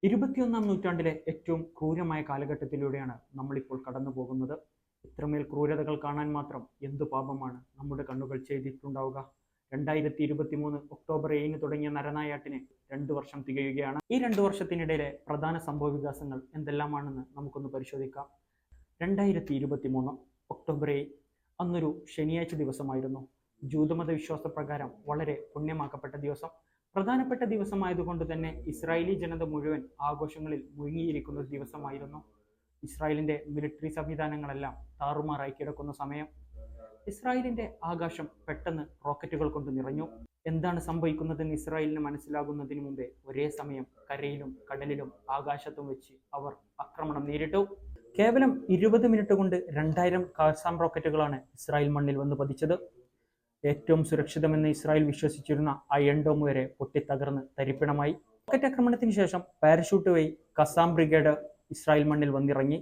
ഇരുപത്തിയൊന്നാം നൂറ്റാണ്ടിലെ ഏറ്റവും ക്രൂരമായ കാലഘട്ടത്തിലൂടെയാണ് നമ്മളിപ്പോൾ കടന്നു പോകുന്നത്. ഇത്രമേൽ ക്രൂരതകൾ കാണാൻ മാത്രം എന്തു പാപമാണ് നമ്മുടെ കണ്ണുകൾ ചെയ്തിട്ടുണ്ടാവുക. 2023 ഒക്ടോബർ 7 തുടങ്ങിയ നരനായാട്ടിന് 2 വർഷം തികയുകയാണ്. ഈ 2 വർഷത്തിനിടയിലെ പ്രധാന സംഭവ വികാസങ്ങൾ എന്തെല്ലാമാണെന്ന് നമുക്കൊന്ന് പരിശോധിക്കാം. 2023 ഒക്ടോബർ 7 അന്നൊരു ശനിയാഴ്ച ദിവസമായിരുന്നു. ജൂതമത വിശ്വാസപ്രകാരം വളരെ പുണ്യമാക്കപ്പെട്ട ദിവസം. പ്രധാനപ്പെട്ട ദിവസമായതുകൊണ്ട് തന്നെ ഇസ്രായേലി ജനത മുഴുവൻ ആഘോഷങ്ങളിൽ മുഴുകിയിരിക്കുന്ന ഒരു ദിവസമായിരുന്നു. ഇസ്രായേലിന്റെ മിലിറ്ററി സംവിധാനങ്ങളെല്ലാം താറുമാറായി കിടക്കുന്ന സമയം. ഇസ്രായേലിന്റെ ആകാശം പെട്ടെന്ന് റോക്കറ്റുകൾ കൊണ്ട് നിറഞ്ഞു. എന്താണ് സംഭവിക്കുന്നതെന്ന് ഇസ്രായേലിന് മനസ്സിലാകുന്നതിന് മുമ്പേ ഒരേ സമയം കരയിലും കടലിലും ആകാശത്തും വെച്ച് അവർ ആക്രമണം നേരിട്ടു. കേവലം 20 മിനിറ്റ് കൊണ്ട് 2000 കാസാം റോക്കറ്റുകളാണ് ഇസ്രായേൽ മണ്ണിൽ വന്ന് പതിച്ചത്. ഏറ്റവും സുരക്ഷിതമെന്ന് ഇസ്രായേൽ വിശ്വസിച്ചിരുന്ന അയൺ ഡോം വരെ പൊട്ടിത്തകർന്ന് തരിപ്പിണമായി. റോക്കറ്റ് ആക്രമണത്തിന് ശേഷം പാരഷൂട്ട് വഴി കസാം ബ്രിഗേഡ് ഇസ്രായേൽ മണ്ണിൽ വന്നിറങ്ങി.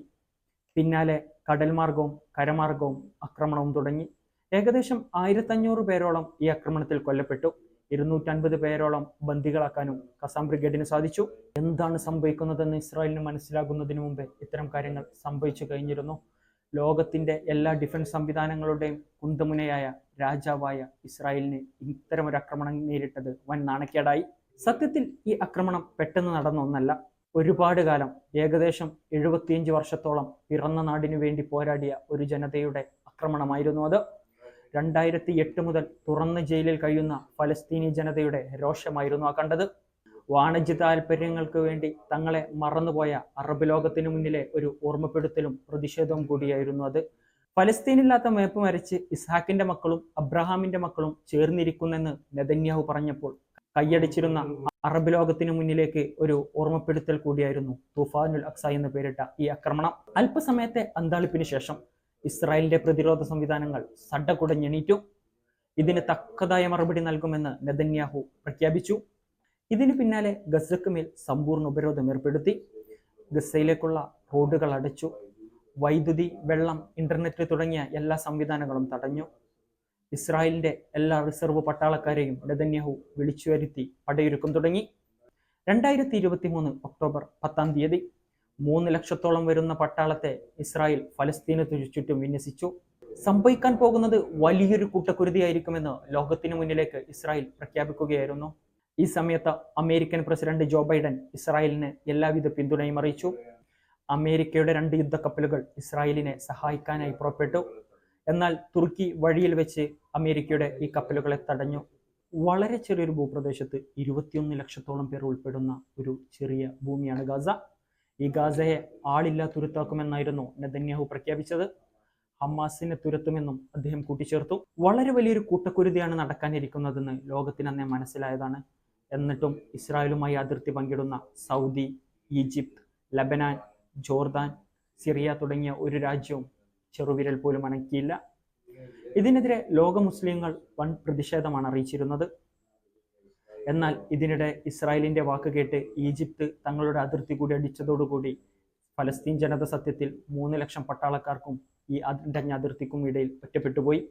പിന്നാലെ കടൽ മാർഗവും കരമാർഗവും ആക്രമണവും തുടങ്ങി. ഏകദേശം 1500 പേരോളം ഈ ആക്രമണത്തിൽ കൊല്ലപ്പെട്ടു. 250 പേരോളം ബന്ദികളാക്കാനും കസാം ബ്രിഗേഡിന് സാധിച്ചു. എന്താണ് സംഭവിക്കുന്നതെന്ന് ഇസ്രായേലിന് മനസ്സിലാകുന്നതിന് മുമ്പേ ഇത്തരം കാര്യങ്ങൾ സംഭവിച്ചു കഴിഞ്ഞിരുന്നു. ലോകത്തിന്റെ എല്ലാ ഡിഫൻസ് സംവിധാനങ്ങളുടെയും കുന്തമുനയായ രാജാവായ ഇസ്രായേലിന് ഇത്തരമൊരു ആക്രമണം നേരിട്ടത് വൻ നാണക്കേടായി. സത്യത്തിൽ ഈ ആക്രമണം പെട്ടെന്ന് നടന്ന ഒന്നല്ല. ഒരുപാട് കാലം, ഏകദേശം 75 വർഷത്തോളം പിറന്ന നാടിനു വേണ്ടി പോരാടിയ ഒരു ജനതയുടെ ആക്രമണമായിരുന്നു അത്. 2008 മുതൽ തുറന്ന ജയിലിൽ കഴിയുന്ന ഫലസ്തീനി ജനതയുടെ രോഷമായിരുന്നു ആ കണ്ടത്. വാണിജ്യ താല്പര്യങ്ങൾക്ക് വേണ്ടി തങ്ങളെ മറന്നുപോയ അറബ് ലോകത്തിനു മുന്നിലെ ഒരു ഓർമ്മപ്പെടുത്തലും പ്രതിഷേധവും കൂടിയായിരുന്നു അത്. ഫലസ്തീനില്ലാത്ത മേപ്പ് വരച്ച് ഇസ്ഹാക്കിന്റെ മക്കളും അബ്രഹാമിന്റെ മക്കളും ചേർന്നിരിക്കുന്നെന്ന് നെതന്യാഹു പറഞ്ഞപ്പോൾ കൈയടിച്ചിരുന്ന അറബ് ലോകത്തിനു മുന്നിലേക്ക് ഒരു ഓർമ്മപ്പെടുത്തൽ കൂടിയായിരുന്നു തുഫാനുൽ അക്സ എന്ന് പേരിട്ട ഈ ആക്രമണം. അല്പസമയത്തെ അന്താളിപ്പിന് ശേഷം ഇസ്രായേലിന്റെ പ്രതിരോധ സംവിധാനങ്ങൾ സഡകുടഞ്ഞെണീറ്റു. ഇതിന് തക്കതായ മറുപടി നൽകുമെന്ന് നെതന്യാഹു പ്രഖ്യാപിച്ചു. ഇതിനു പിന്നാലെ ഗസക്ക് മേൽ സമ്പൂർണ്ണ ഉപരോധം ഏർപ്പെടുത്തി. ഗസയിലേക്കുള്ള റോഡുകൾ അടച്ചു. വൈദ്യുതി, വെള്ളം, ഇന്റർനെറ്റ് തുടങ്ങിയ എല്ലാ സംവിധാനങ്ങളും തടഞ്ഞു. ഇസ്രായേലിന്റെ എല്ലാ റിസർവ് പട്ടാളക്കാരെയും നെതന്യാഹു വിളിച്ചു വരുത്തി പടയൊരുക്കം തുടങ്ങി. 2023 ഒക്ടോബർ 10 3 ലക്ഷത്തോളം വരുന്ന പട്ടാളത്തെ ഇസ്രായേൽ ഫലസ്തീന് ചുറ്റും വിന്യസിച്ചു. സംഭവിക്കാൻ പോകുന്നത് വലിയൊരു കൂട്ടക്കുരുതിയായിരിക്കുമെന്ന് ലോകത്തിനു മുന്നിലേക്ക് ഇസ്രായേൽ പ്രഖ്യാപിക്കുകയായിരുന്നു. ഈ സമയത്ത് അമേരിക്കൻ പ്രസിഡന്റ് ജോ ബൈഡൻ ഇസ്രായേലിന് എല്ലാവിധ പിന്തുണയും അറിയിച്ചു. അമേരിക്കയുടെ 2 യുദ്ധക്കപ്പലുകൾ ഇസ്രായേലിനെ സഹായിക്കാനായി പുറപ്പെട്ടു. എന്നാൽ തുർക്കി വഴിയിൽ വെച്ച് അമേരിക്കയുടെ ഈ കപ്പലുകളെ തടഞ്ഞു. വളരെ ചെറിയൊരു ഭൂപ്രദേശത്ത് 21 ലക്ഷത്തോളം പേർ ഉൾപ്പെടുന്ന ഒരു ചെറിയ ഭൂമിയാണ് ഗാസ. ഈ ഗാസയെ ആളില്ലാ തുരുത്താക്കുമെന്നായിരുന്നു നെതന്യാഹു പ്രഖ്യാപിച്ചത്. ഹമാസിനെ തുരത്തുമെന്നും അദ്ദേഹം കൂട്ടിച്ചേർത്തു. വളരെ വലിയൊരു കൂട്ടക്കുരുതിയാണ് നടക്കാനിരിക്കുന്നതെന്ന് ലോകത്തിന് അന്നേ മനസ്സിലായതാണ്. എന്നിട്ടും ഇസ്രായേലുമായി അതിർത്തി പങ്കിടുന്ന Saudi, Egypt, Lebanon, Jordan, Syria തുടങ്ങിയ ഒരു രാജ്യവും ചെറുവിരൽ പോലും അനക്കിയില്ല. ഇതിനെതിരെ ലോക മുസ്ലിങ്ങൾ വൻ പ്രതിഷേധമാണ് അറിയിച്ചിരുന്നത്. എന്നാൽ ഇതിനിടെ ഇസ്രായേലിന്റെ വാക്ക് കേട്ട് ഈജിപ്ത് തങ്ങളുടെ അതിർത്തി കൂടി അടിച്ചതോടുകൂടി ഫലസ്തീൻ ജനത സത്യത്തിൽ 3 ലക്ഷം പട്ടാളക്കാർക്കും ഈ അടഞ്ഞ അതിർത്തിക്കും ഇടയിൽ ഒറ്റപ്പെട്ടുപോയി.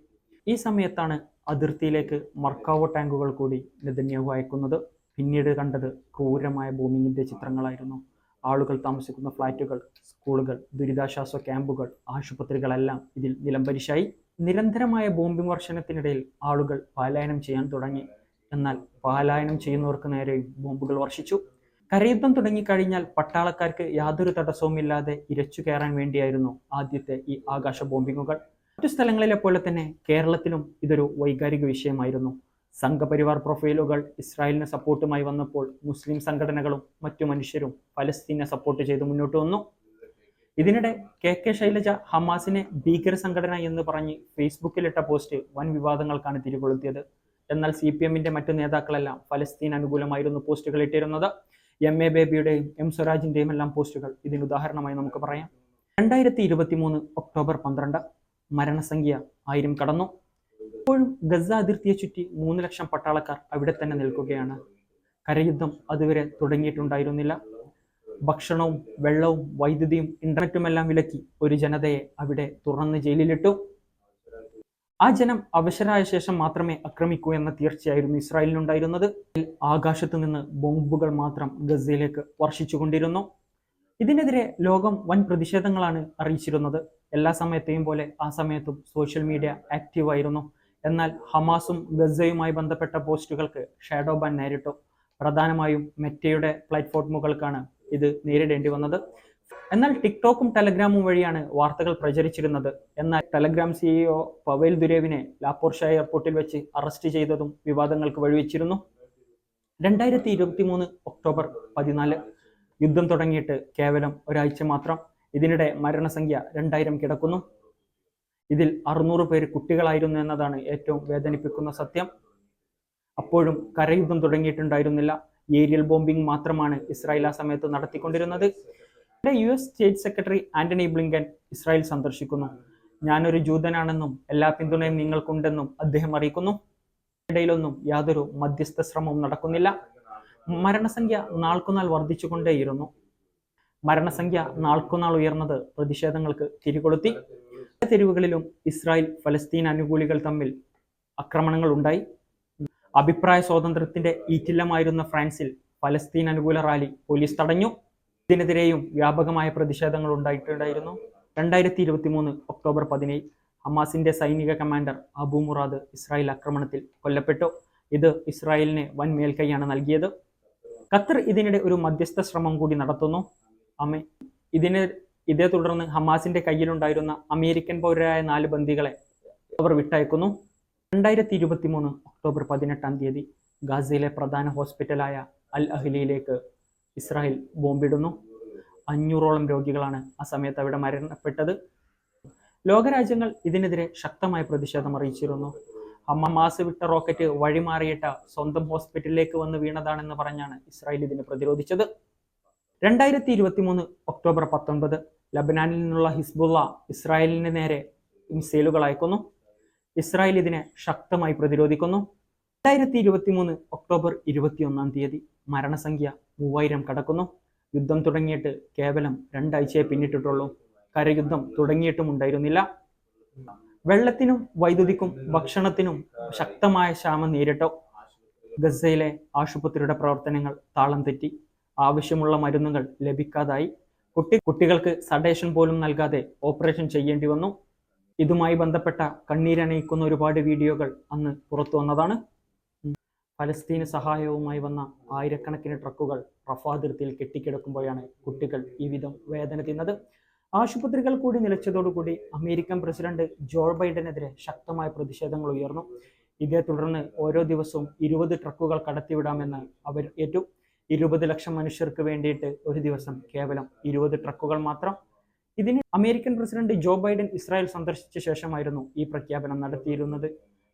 ഈ സമയത്താണ് അതിർത്തിയിലേക്ക് മർക്കാവോ ടാങ്കുകൾ കൂടി നെതന്യാഹു അയക്കുന്നത്. പിന്നീട് കണ്ടത് ക്രൂരമായ ബോംബിങ്ങിന്റെ ചിത്രങ്ങളായിരുന്നു. ആളുകൾ താമസിക്കുന്ന ഫ്ളാറ്റുകൾ, സ്കൂളുകൾ, ദുരിതാശ്വാസ ക്യാമ്പുകൾ, ആശുപത്രികളെല്ലാം ഇതിൽ നിലംപരിശായി. നിരന്തരമായ ബോംബിംഗ് വർഷണത്തിനിടയിൽ ആളുകൾ പലായനം ചെയ്യാൻ തുടങ്ങി. എന്നാൽ പലായനം ചെയ്യുന്നവർക്ക് നേരെയും ബോംബുകൾ വർഷിച്ചു. കരയുദ്ധം തുടങ്ങിക്കഴിഞ്ഞാൽ പട്ടാളക്കാർക്ക് യാതൊരു തടസ്സവുമില്ലാതെ ഇരച്ചു കയറാൻ വേണ്ടിയായിരുന്നു ആദ്യത്തെ ഈ ആകാശ ബോംബിങ്ങുകൾ. മറ്റു സ്ഥലങ്ങളിലെ പോലെ തന്നെ കേരളത്തിലും ഇതൊരു വൈകാരിക വിഷയമായിരുന്നു. സംഘപരിവാർ പ്രൊഫൈലുകൾ ഇസ്രായേലിന് സപ്പോർട്ടുമായി വന്നപ്പോൾ മുസ്ലിം സംഘടനകളും മറ്റു മനുഷ്യരും ഫലസ്തീനെ സപ്പോർട്ട് ചെയ്ത് മുന്നോട്ട് വന്നു. ഇതിനിടെ കെ ശൈലജ ഹമാസിനെ ഭീകര സംഘടന എന്ന് പറഞ്ഞ് ഫേസ്ബുക്കിലിട്ട പോസ്റ്റ് വൻ വിവാദങ്ങൾക്കാണ് തിരികൊളുത്തിയത്. എന്നാൽ CPM-ന്റെ മറ്റു നേതാക്കളെല്ലാം ഫലസ്തീൻ അനുകൂലമായിരുന്നു പോസ്റ്റുകൾ ഇട്ടിരുന്നത്. MA ബേബിയുടെയും M സ്വരാജിന്റെയും എല്ലാം പോസ്റ്റുകൾ ഇതിന് ഉദാഹരണമായി നമുക്ക് പറയാം. 2023 ഒക്ടോബർ 12 മരണസംഖ്യ 1000 കടന്നു. ഇപ്പോഴും ഗസ അതിർത്തിയെ ചുറ്റി 3 ലക്ഷം പട്ടാളക്കാർ അവിടെ തന്നെ നിൽക്കുകയാണ്. കരയുദ്ധം അതുവരെ തുടങ്ങിയിട്ടുണ്ടായിരുന്നില്ല. ഭക്ഷണവും വെള്ളവും വൈദ്യുതിയും ഇന്റർനെറ്റുമെല്ലാം വിലക്കി ഒരു ജനതയെ അവിടെ തുറന്ന് ജയിലിലിട്ടു. ആ ജനം അവശരായ ശേഷം മാത്രമേ ആക്രമിക്കൂ എന്ന തീർച്ചയായിരുന്നു ഇസ്രായേലിനുണ്ടായിരുന്നത്. ആകാശത്തു നിന്ന് ബോംബുകൾ മാത്രം ഗസയിലേക്ക് വർഷിച്ചുകൊണ്ടിരുന്നു. ഇതിനെതിരെ ലോകം വൻ പ്രതിഷേധങ്ങളാണ് അറിയിച്ചിരുന്നത്. എല്ലാ സമയത്തെയും പോലെ ആ സമയത്തും സോഷ്യൽ മീഡിയ ആക്റ്റീവ് ആയിരുന്നു. എന്നാൽ ഹമാസും ഗസയുമായി ബന്ധപ്പെട്ട പോസ്റ്റുകൾക്ക് ഷാഡോ ബാൻ നേരിട്ടു. പ്രധാനമായും മെറ്റയുടെ പ്ലാറ്റ്ഫോമുകൾക്കാണ് ഇത് നേരിടേണ്ടി വന്നത്. എന്നാൽ ടിക്ടോക്കും ടെലഗ്രാമും വഴിയാണ് വാർത്തകൾ പ്രചരിച്ചിരുന്നത്. എന്നാൽ ടെലഗ്രാം സിഇഒ പവേൽ ദുരേവിനെ ലാപ്പോർഷ എയർപോർട്ടിൽ വെച്ച് അറസ്റ്റ് ചെയ്തതും വിവാദങ്ങൾക്ക് വഴിവെച്ചിരുന്നു. 2023 ഒക്ടോബർ 14 യുദ്ധം തുടങ്ങിയിട്ട് കേവലം ഒരാഴ്ച മാത്രം. ഇതിനിടെ മരണസംഖ്യ 2000 കിടക്കുന്നു. ഇതിൽ 600 പേര് കുട്ടികളായിരുന്നു എന്നതാണ് ഏറ്റവും വേദനിപ്പിക്കുന്ന സത്യം. അപ്പോഴും കരയുദ്ധം തുടങ്ങിയിട്ടുണ്ടായിരുന്നില്ല. ഏരിയൽ ബോംബിംഗ് മാത്രമാണ് ഇസ്രായേൽ ആ സമയത്ത് നടത്തിക്കൊണ്ടിരുന്നത്. US state secretary Antony Blinken Israel സന്ദർശിക്കുന്നു. ഞാനൊരു ജൂതനാണെന്നും എല്ലാ പിന്തുണയും നിങ്ങൾക്കുണ്ടെന്നും അദ്ദേഹം അറിയിക്കുന്നു. ഇടയിലൊന്നും യാതൊരു മധ്യസ്ഥ ശ്രമവും നടക്കുന്നില്ല. മരണസംഖ്യ നാൾക്കുനാൾ വർദ്ധിച്ചുകൊണ്ടേയിരുന്നു. മരണസംഖ്യ നാൾക്കുനാൾ ഉയർന്നത് പ്രതിഷേധങ്ങൾക്ക് തിരികൊളുത്തി. തെരുവുകളിലും ഇസ്രായേൽ ഫലസ്തീൻ അനുകൂലികൾ തമ്മിൽ ആക്രമണങ്ങൾ ഉണ്ടായി. അഭിപ്രായ സ്വാതന്ത്ര്യത്തിന്റെ ഈറ്റില്ലമായിരുന്ന ഫ്രാൻസിൽ ഫലസ്തീൻ അനുകൂല റാലി പോലീസ് തടഞ്ഞു. ഇതിനെതിരെയും വ്യാപകമായ പ്രതിഷേധങ്ങൾ ഉണ്ടായിട്ടുണ്ടായിരുന്നു. 2023 ഒക്ടോബർ 17 ഹമാസിന്റെ സൈനിക കമാൻഡർ അബു മുറാദ് ഇസ്രായേൽ ആക്രമണത്തിൽ കൊല്ലപ്പെട്ടു. ഇത് ഇസ്രായേലിന് വൻ മേൽക്കൈയാണ് നൽകിയത്. ഖത്തർ ഇതിനിടെ ഒരു മധ്യസ്ഥ ശ്രമം കൂടി നടത്തുന്നു. ഇതേ തുടർന്ന് ഹമാസിന്റെ കയ്യിലുണ്ടായിരുന്ന അമേരിക്കൻ പൗരരായ 4 ബന്ദികളെ അവർ വിട്ടയക്കുന്നു. 2023 ഒക്ടോബർ 18 ഗാസയിലെ പ്രധാന ഹോസ്പിറ്റലായ അൽ അഹ്ലിയിലേക്ക് ഇസ്രായേൽ ബോംബിടുന്നു. 500ഓളം രോഗികളാണ് ആ സമയത്ത് അവിടെ മരണപ്പെട്ടത്. ലോകരാജ്യങ്ങൾ ഇതിനെതിരെ ശക്തമായ പ്രതിഷേധം അറിയിച്ചിരുന്നു. ഹമാസ് വിട്ട റോക്കറ്റ് വഴിമാറിയിട്ട സ്വന്തം ഹോസ്പിറ്റലിലേക്ക് വന്ന് വീണതാണെന്ന് പറഞ്ഞാണ് ഇസ്രായേൽ ഇതിനെ പ്രതിരോധിച്ചത്. 2023 ഒക്ടോബർ 19 ലബനാനിൽ നിന്നുള്ള ഹിസ്ബുള്ള ഇസ്രായേലിന് നേരെ മിസൈലുകൾ അയക്കുന്നു. ഇസ്രായേൽ ഇതിനെ ശക്തമായി പ്രതിരോധിക്കുന്നു. 2023 ഒക്ടോബർ 21 മരണസംഖ്യ 3000 കടക്കുന്നു. യുദ്ധം തുടങ്ങിയിട്ട് കേവലം 2 ആഴ്ചയെ പിന്നിട്ടിട്ടുള്ളൂ. കരയുദ്ധം തുടങ്ങിയിട്ടും ഉണ്ടായിരുന്നില്ല. വെള്ളത്തിനും വൈദ്യുതിക്കും ഭക്ഷണത്തിനും ശക്തമായ ക്ഷാമം നേരിട്ടു. ഗസയിലെ ആശുപത്രിയുടെ പ്രവർത്തനങ്ങൾ താളം തെറ്റി. ആവശ്യമുള്ള മരുന്നുകൾ ലഭിക്കാതായി. കുട്ടികൾക്ക് സഡേഷൻ പോലും നൽകാതെ ഓപ്പറേഷൻ ചെയ്യേണ്ടി വന്നു. ഇതുമായി ബന്ധപ്പെട്ട കണ്ണീരണിയിക്കുന്ന ഒരുപാട് വീഡിയോകൾ അന്ന് പുറത്തു വന്നതാണ്. ഫലസ്തീന് സഹായവുമായി വന്ന ആയിരക്കണക്കിന് ട്രക്കുകൾ റഫാ അതിർത്തിയിൽ കെട്ടിക്കിടക്കുമ്പോഴാണ് കുട്ടികൾ ഈ വിധം വേദന തിന്നത്. ആശുപത്രികൾ കൂടി നിലച്ചതോടുകൂടി അമേരിക്കൻ പ്രസിഡന്റ് ജോ ബൈഡനെതിരെ ശക്തമായ പ്രതിഷേധങ്ങൾ ഉയർന്നു. ഇതേ തുടർന്ന് ഓരോ ദിവസവും 20 ട്രക്കുകൾ കടത്തിവിടാമെന്ന് അവർ ഏറ്റു. 20 ലക്ഷം മനുഷ്യർക്ക് വേണ്ടിയിട്ട് ഒരു ദിവസം കേവലം 20 ട്രക്കുകൾ മാത്രം. ഇതിന് American president Joe Biden Israel സന്ദർശിച്ച ശേഷമായിരുന്നു ഈ പ്രഖ്യാപനം നടത്തിയിരുന്നത്.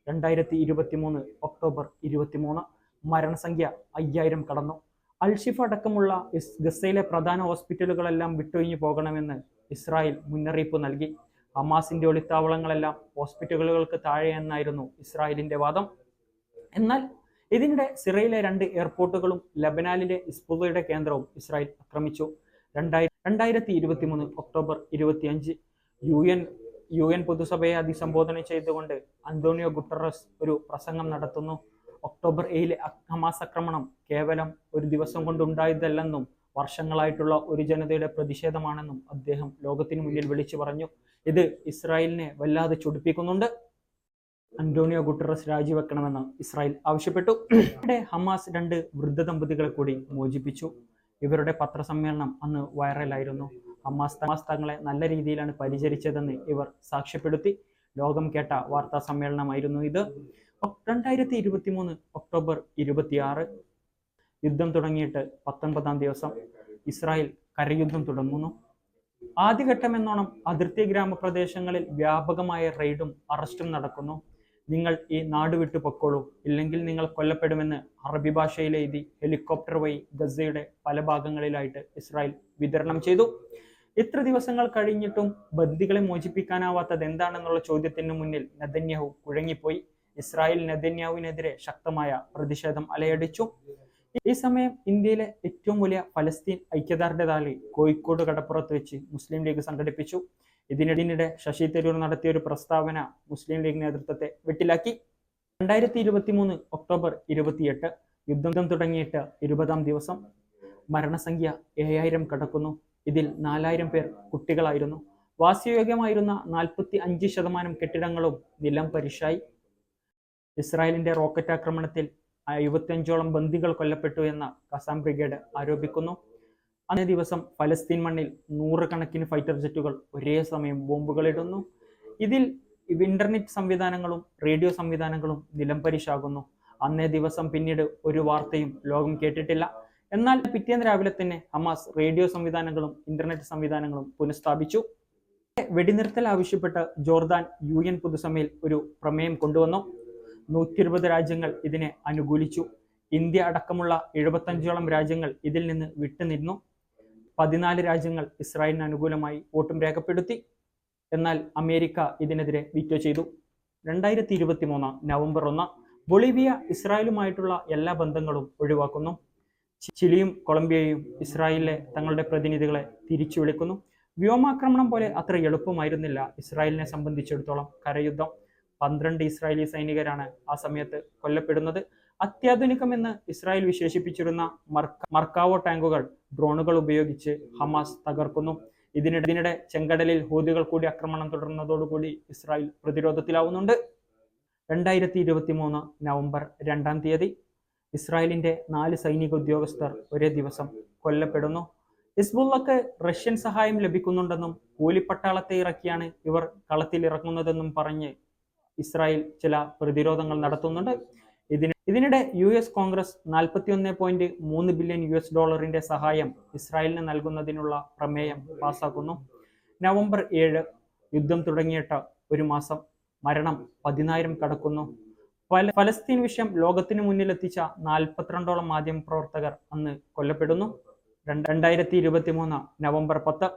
2023 ഒക്ടോബർ 23 മരണസംഖ്യ 5000 കടന്നു. അൽഷിഫ അടക്കമുള്ള ഗസയിലെ പ്രധാന ഹോസ്പിറ്റലുകളെല്ലാം വിട്ടൊഴിഞ്ഞു പോകണമെന്ന് ഇസ്രായേൽ മുന്നറിയിപ്പ് നൽകി. ഹമാസിന്റെ ഒളിത്താവളങ്ങളെല്ലാം ഹോസ്പിറ്റലുകൾക്ക് താഴെയെന്നായിരുന്നു ഇസ്രായേലിന്റെ വാദം. എന്നാൽ ഇതിനിടെ സിറിയയിലെ 2 എയർപോർട്ടുകളും ലബനാനിലെ ഹിസ്ബുള്ളയുടെ കേന്ദ്രവും ഇസ്രായേൽ ആക്രമിച്ചു. 2023 ഒക്ടോബർ 25 യു എൻ പൊതുസഭയെ അഭിസംബോധന ചെയ്തുകൊണ്ട് അന്തോണിയോ ഗുട്ടറസ് ഒരു പ്രസംഗം നടത്തുന്നു. ഒക്ടോബർ 7 ഹമാസ് ആക്രമണം കേവലം ഒരു ദിവസം കൊണ്ടുണ്ടായതല്ലെന്നും വർഷങ്ങളായിട്ടുള്ള ഒരു ജനതയുടെ പ്രതിഷേധമാണെന്നും അദ്ദേഹം ലോകത്തിന് മുന്നിൽ വിളിച്ചു പറഞ്ഞു. ഇത് ഇസ്രായേലിനെ വല്ലാതെ ചൊടിപ്പിക്കുന്നുണ്ട്. അന്റോണിയോ ഗുട്ടറസ് രാജിവെക്കണമെന്ന് ഇസ്രായേൽ ആവശ്യപ്പെട്ടു. ഇവിടെ ഹമാസ് 2 വൃദ്ധ ദമ്പതികളെ കൂടി മോചിപ്പിച്ചു. ഇവരുടെ പത്രസമ്മേളനം അന്ന് വൈറലായിരുന്നു. ഹമാസ് തങ്ങളെ നല്ല രീതിയിലാണ് പരിചരിച്ചതെന്ന് ഇവർ സാക്ഷ്യപ്പെടുത്തി. ലോകം കേട്ട വാർത്താ സമ്മേളനമായിരുന്നു ഇത്. 2023 ഒക്ടോബർ 26 യുദ്ധം തുടങ്ങിയിട്ട് 19-ാം ദിവസം ഇസ്രായേൽ കരയുദ്ധം തുടങ്ങുന്നു. ആദ്യഘട്ടം എന്നോണം അതിർത്തി ഗ്രാമപ്രദേശങ്ങളിൽ വ്യാപകമായ റെയ്ഡും അറസ്റ്റും നടക്കുന്നു. നിങ്ങൾ ഈ നാട് വിട്ടു പൊക്കോളൂ, ഇല്ലെങ്കിൽ നിങ്ങൾ കൊല്ലപ്പെടുമെന്ന് അറബി ഭാഷയിൽ എഴുതി ഹെലികോപ്റ്റർ വഴി ഗസയുടെ പല ഭാഗങ്ങളിലായിട്ട് ഇസ്രായേൽ വിതരണം ചെയ്തു. ഇത്ര ദിവസങ്ങൾ കഴിഞ്ഞിട്ടും ബന്ദികളെ മോചിപ്പിക്കാനാവാത്തത് എന്താണെന്നുള്ള ചോദ്യത്തിന് മുന്നിൽ നെതന്യാഹു കുഴങ്ങിപ്പോയി. ഇസ്രായേൽ നെതന്യാഹുവിനെതിരെ ശക്തമായ പ്രതിഷേധം അലയടിച്ചു. ഈ സമയം ഇന്ത്യയിലെ ഏറ്റവും വലിയ ഫലസ്തീൻ ഐക്യദാർഢ്യ റാലി കോഴിക്കോട് കടപ്പുറത്ത് വെച്ച് മുസ്ലിം ലീഗ് സംഘടിപ്പിച്ചു. ഇതിനിടെ ശശി തരൂർ നടത്തിയ ഒരു പ്രസ്താവന മുസ്ലിം ലീഗ് നേതൃത്വത്തെ വെട്ടിലാക്കി. 2023 ഒക്ടോബർ 28 യുദ്ധം തുടങ്ങിയിട്ട് 20-ാം ദിവസം. മരണസംഖ്യ 7000 കടക്കുന്നു. ഇതിൽ 4000 പേർ കുട്ടികളായിരുന്നു. വാസയോഗ്യമായിരുന്ന 45% കെട്ടിടങ്ങളും നിലം പരിശായി. ഇസ്രായേലിന്റെ റോക്കറ്റ് ആക്രമണത്തിൽ 55ഓളം ബന്ദികൾ കൊല്ലപ്പെട്ടു എന്ന് ഖസാം ബ്രിഗേഡ് ആരോപിക്കുന്നു. അന്നേ ദിവസം ഫലസ്തീൻ മണ്ണിൽ 100 കണക്കിന് ഫൈറ്റർ ജെറ്റുകൾ ഒരേ സമയം ബോംബുകളിടുന്നു. ഇതിൽ ഇന്റർനെറ്റ് സംവിധാനങ്ങളും റേഡിയോ സംവിധാനങ്ങളും നിലംപരിശാകുന്നു. അന്നേ ദിവസം പിന്നീട് ഒരു വാർത്തയും ലോകം കേട്ടിട്ടില്ല. എന്നാൽ പിറ്റേന്ന് രാവിലെ തന്നെ ഹമാസ് റേഡിയോ സംവിധാനങ്ങളും ഇന്റർനെറ്റ് സംവിധാനങ്ങളും പുനഃസ്ഥാപിച്ചു. വെടിനിർത്തൽ ആവശ്യപ്പെട്ട് ജോർദാൻ UN പൊതുസഭയിൽ ഒരു പ്രമേയം കൊണ്ടുവന്നു. 120 രാജ്യങ്ങൾ ഇതിനെ അനുകൂലിച്ചു. ഇന്ത്യ അടക്കമുള്ള 75ഓളം രാജ്യങ്ങൾ ഇതിൽ നിന്ന് വിട്ടുനിന്നു. 14 രാജ്യങ്ങൾ ഇസ്രായേലിന് അനുകൂലമായി വോട്ടും രേഖപ്പെടുത്തി. എന്നാൽ അമേരിക്ക ഇതിനെതിരെ വീറ്റോ ചെയ്തു. 2023 നവംബർ 1 ബൊളീവിയ ഇസ്രായേലുമായിട്ടുള്ള എല്ലാ ബന്ധങ്ങളും ഒഴിവാക്കുന്നു. ചിലിയും കൊളംബിയയും ഇസ്രായേലിലെ തങ്ങളുടെ പ്രതിനിധികളെ തിരിച്ചു വിളിക്കുന്നു. വ്യോമാക്രമണം പോലെ അത്ര എളുപ്പമായിരുന്നില്ല ഇസ്രായേലിനെ സംബന്ധിച്ചിടത്തോളം കരയുദ്ധം. 12 ഇസ്രായേലി സൈനികരാണ് ആ സമയത്ത് കൊല്ലപ്പെടുന്നത്. അത്യാധുനികമെന്ന് ഇസ്രായേൽ വിശേഷിപ്പിച്ചിരുന്ന മർക്കാവോ ടാങ്കുകൾ ഡ്രോണുകൾ ഉപയോഗിച്ച് ഹമാസ് തകർക്കുന്നു. ഇതിനിടെ ചെങ്കടലിൽ ഹൂതികൾ കൂടി ആക്രമണം തുടർന്നതോടുകൂടി ഇസ്രായേൽ പ്രതിരോധത്തിലാവുന്നുണ്ട്. 2023 നവംബർ 2 ഇസ്രായേലിന്റെ 4 സൈനിക ഉദ്യോഗസ്ഥർ ഒരേ ദിവസം കൊല്ലപ്പെടുന്നു. ഹിസ്ബുള്ളക്ക് റഷ്യൻ സഹായം ലഭിക്കുന്നുണ്ടെന്നും കൂലിപ്പട്ടാളത്തെ ഇറക്കിയാണ് ഇവർ കളത്തിൽ ഇറങ്ങുന്നതെന്നും പറഞ്ഞ് ഇസ്രായേൽ ചില പ്രതിരോധങ്ങൾ നടത്തുന്നുണ്ട്. ഇതിനിടെ US കോൺഗ്രസ് $41.3 ബില്യൺ സഹായം ഇസ്രായേലിന് നൽകുന്നതിനുള്ള പ്രമേയം പാസാക്കുന്നു. നവംബർ 7 യുദ്ധം തുടങ്ങിയിട്ട് ഒരു മാസം. മരണം 10000 കടക്കുന്നു. ഫലസ്തീൻ വിഷയം ലോകത്തിന് മുന്നിലെത്തിച്ച 42ഓളം മാധ്യമപ്രവർത്തകർ അന്ന് കൊല്ലപ്പെടുന്നു. 2023 നവംബർ 10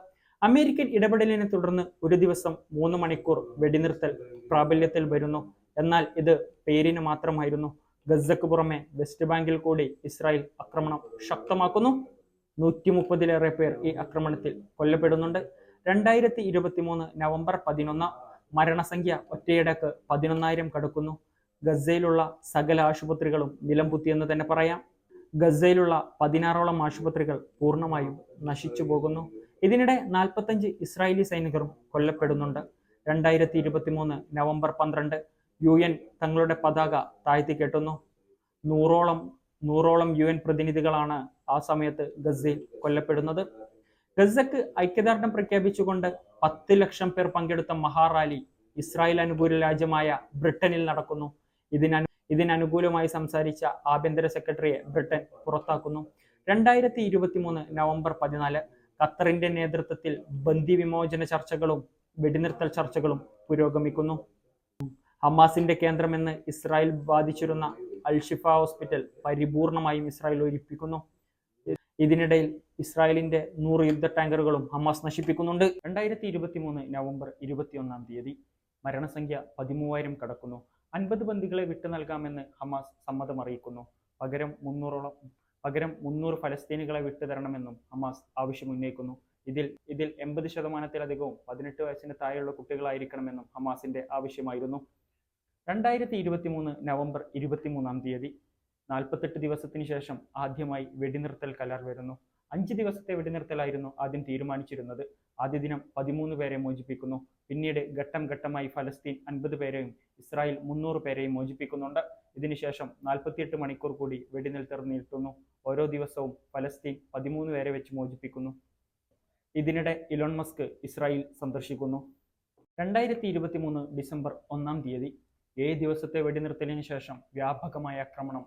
അമേരിക്കൻ ഇടപെടലിനെ തുടർന്ന് ഒരു ദിവസം 3 മണിക്കൂർ വെടിനിർത്തൽ പ്രാബല്യത്തിൽ വരുന്നു. എന്നാൽ ഇത് പേരിന് മാത്രമായിരുന്നു. ഗസക്ക് പുറമെ വെസ്റ്റ് ബാങ്കിൽ കൂടി ഇസ്രായേൽ ആക്രമണം ശക്തമാക്കുന്നു. 130-ലേറെ പേർ ഈ ആക്രമണത്തിൽ കൊല്ലപ്പെടുന്നുണ്ട്. 2023 നവംബർ 11 മരണസംഖ്യ ഒറ്റയടക്ക് 11000 കടക്കുന്നു. ഗസയിലുള്ള സകല ആശുപത്രികളും നിലംപൊത്തിയെന്ന് തന്നെ പറയാം. ഗസയിലുള്ള 16ഓളം ആശുപത്രികൾ പൂർണ്ണമായും നശിച്ചു പോകുന്നു. ഇതിനിടെ 45 ഇസ്രായേലി സൈനികരും കൊല്ലപ്പെടുന്നുണ്ട്. 2023 നവംബർ 12 UN തങ്ങളുടെ പതാക താഴ്ത്തി കെട്ടുന്നു. 100ഓളം UN പ്രതിനിധികളാണ് ആ സമയത്ത് ഗസയിൽ കൊല്ലപ്പെടുന്നത്. ഗസക്ക് ഐക്യദാർഢ്യം പ്രഖ്യാപിച്ചുകൊണ്ട് 10 ലക്ഷം പേർ പങ്കെടുത്ത മഹാറാലി ഇസ്രായേൽ അനുകൂല രാജ്യമായ ബ്രിട്ടനിൽ നടക്കുന്നു. ഇതിനനുകൂലമായി സംസാരിച്ച ആഭ്യന്തര സെക്രട്ടറിയെ ബ്രിട്ടൻ പുറത്താക്കുന്നു. 2023 നവംബർ 14 ഖത്തറിന്റെ നേതൃത്വത്തിൽ ബന്ദി വിമോചന ചർച്ചകളും വെടിനിർത്തൽ ചർച്ചകളും പുരോഗമിക്കുന്നു. ഹമാസിന്റെ കേന്ദ്രമെന്ന് ഇസ്രായേൽ വാദിച്ചിരുന്ന അൽ-ഷിഫ ഹോസ്പിറ്റൽ പരിപൂർണമായും ഇസ്രായേൽ ഒഴിപ്പിക്കുന്നു. ഇതിനിടയിൽ ഇസ്രായേലിന്റെ 100 യുദ്ധ ടാങ്കറുകളും ഹമാസ് നശിപ്പിക്കുന്നുണ്ട്. 2023 നവംബർ 21 മരണസംഖ്യ 13000 കടക്കുന്നു. 50 ബന്ദികളെ വിട്ടു നൽകാമെന്ന് ഹമാസ് സമ്മതം അറിയിക്കുന്നു. പകരം 300 ഫലസ്തീനികളെ വിട്ടുതരണമെന്നും ഹമാസ് ആവശ്യമുന്നയിക്കുന്നു. ഇതിൽ 80%-ലധികവും 18 വയസ്സിന് താഴെയുള്ള കുട്ടികളായിരിക്കണമെന്നും ഹമാസിന്റെ ആവശ്യമായിരുന്നു. 2023 നവംബർ 23 48 ദിവസത്തിന് ശേഷം ആദ്യമായി വെടിനിർത്തൽ കരാർ വരുന്നു. 5 ദിവസത്തെ വെടിനിർത്തലായിരുന്നു ആദ്യം തീരുമാനിച്ചിരുന്നത്. ആദ്യ ദിനം 13 പേരെ മോചിപ്പിക്കുന്നു. പിന്നീട് ഘട്ടം ഘട്ടമായി ഫലസ്തീൻ 50 പേരെയും ഇസ്രായേൽ 300 പേരെയും മോചിപ്പിക്കുന്നുണ്ട്. ഇതിനുശേഷം 48 മണിക്കൂർ കൂടി വെടിനിർത്തൽ നീട്ടുന്നു. ഓരോ ദിവസവും ഫലസ്തീൻ 13 പേരെ വെച്ച് മോചിപ്പിക്കുന്നു. ഇതിനിടെ ഇലോൺ മസ്ക് ഇസ്രായേൽ സന്ദർശിക്കുന്നു. 2023 ഡിസംബർ 1 7 ദിവസത്തെ വെടിനിർത്തലിന് ശേഷം വ്യാപകമായ ആക്രമണം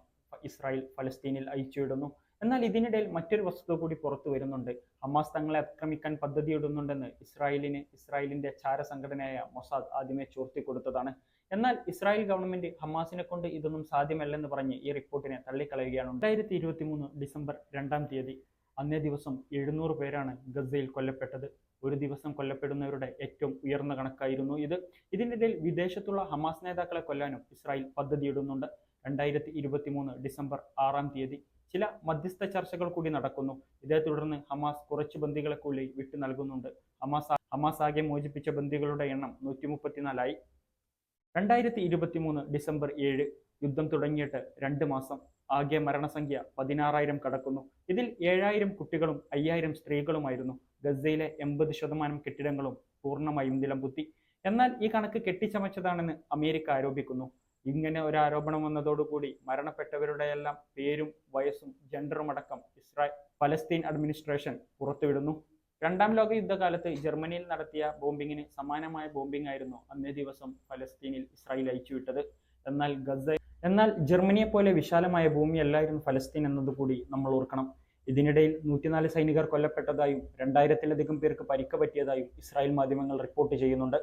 ഇസ്രായേൽ ഫലസ്തീനിൽ അയച്ചുവിടുന്നു. എന്നാൽ ഇതിനിടയിൽ മറ്റൊരു വസ്തുത കൂടി പുറത്തു വരുന്നുണ്ട്. ഹമാസ് തങ്ങളെ ആക്രമിക്കാൻ പദ്ധതിയിടുന്നുണ്ടെന്ന് ഇസ്രായേലിന്റെ ചാരസംഘടനയായ മൊസാദ് ആദ്യമേ ചോർത്തിക്കൊടുത്തതാണ്. എന്നാൽ ഇസ്രായേൽ ഗവൺമെന്റ് ഹമാസിനെ കൊണ്ട് ഇതൊന്നും സാധ്യമല്ലെന്ന് പറഞ്ഞ് ഈ റിപ്പോർട്ടിനെ തള്ളിക്കളയുകയാണ്. 2023 ഡിസംബർ 2 അന്നേ ദിവസം 700 പേരാണ് ഗസയിൽ കൊല്ലപ്പെട്ടത്. ഒരു ദിവസം കൊല്ലപ്പെടുന്നവരുടെ ഏറ്റവും ഉയർന്ന കണക്കായിരുന്നു ഇത്. ഇതിനിടയിൽ വിദേശത്തുള്ള ഹമാസ് നേതാക്കളെ കൊല്ലാനും ഇസ്രായേൽ പദ്ധതിയിടുന്നുണ്ട്. 2023 ഡിസംബർ 6 ചില മധ്യസ്ഥ ചർച്ചകൾ കൂടി നടക്കുന്നു. ഇതേ തുടർന്ന് ഹമാസ് കുറച്ച് ബന്ദികളെ കൂടി വിട്ടു നൽകുന്നുണ്ട്. ഹമാസ് ഹമാസ് ആകെ മോചിപ്പിച്ച ബന്ദികളുടെ എണ്ണം 134ആയി. 2023 ഡിസംബർ 7 യുദ്ധം തുടങ്ങിയിട്ട് 2 മാസം. ആകെ മരണസംഖ്യ 16,000 കടക്കുന്നു. ഇതിൽ 7,000 കുട്ടികളും 5,000 സ്ത്രീകളുമായിരുന്നു. ഗസയിലെ 80% കെട്ടിടങ്ങളും പൂർണ്ണമായും നിലംപൊത്തി. എന്നാൽ ഈ കണക്ക് കെട്ടിച്ചമച്ചതാണെന്ന് അമേരിക്ക ആരോപിക്കുന്നു. ഇങ്ങനെ ഒരു ആരോപണം വന്നതോടുകൂടി മരണപ്പെട്ടവരുടെയെല്ലാം പേരും വയസ്സും ജെൻഡറും അടക്കം പലസ്തീൻ അഡ്മിനിസ്ട്രേഷൻ പുറത്തുവിടുന്നു. രണ്ടാം ലോക യുദ്ധകാലത്ത് ജർമ്മനിയിൽ നടത്തിയ ബോംബിങ്ങിന് സമാനമായ ബോംബിംഗ് ആയിരുന്നു അന്നേ ദിവസം ഫലസ്തീനിൽ ഇസ്രായേൽ അയച്ചുവിട്ടത്. എന്നാൽ ജർമ്മനിയെ പോലെ വിശാലമായ ഭൂമിയല്ലായിരുന്നു ഫലസ്തീൻ എന്നതുകൂടി നമ്മൾ ഓർക്കണം. ഇതിനിടയിൽ 104 സൈനികർ കൊല്ലപ്പെട്ടതായും 2,000-ലധികം പേർക്ക് പരിക്ക് പറ്റിയതായും ഇസ്രായേൽ മാധ്യമങ്ങൾ റിപ്പോർട്ട് ചെയ്യുന്നുണ്ട്.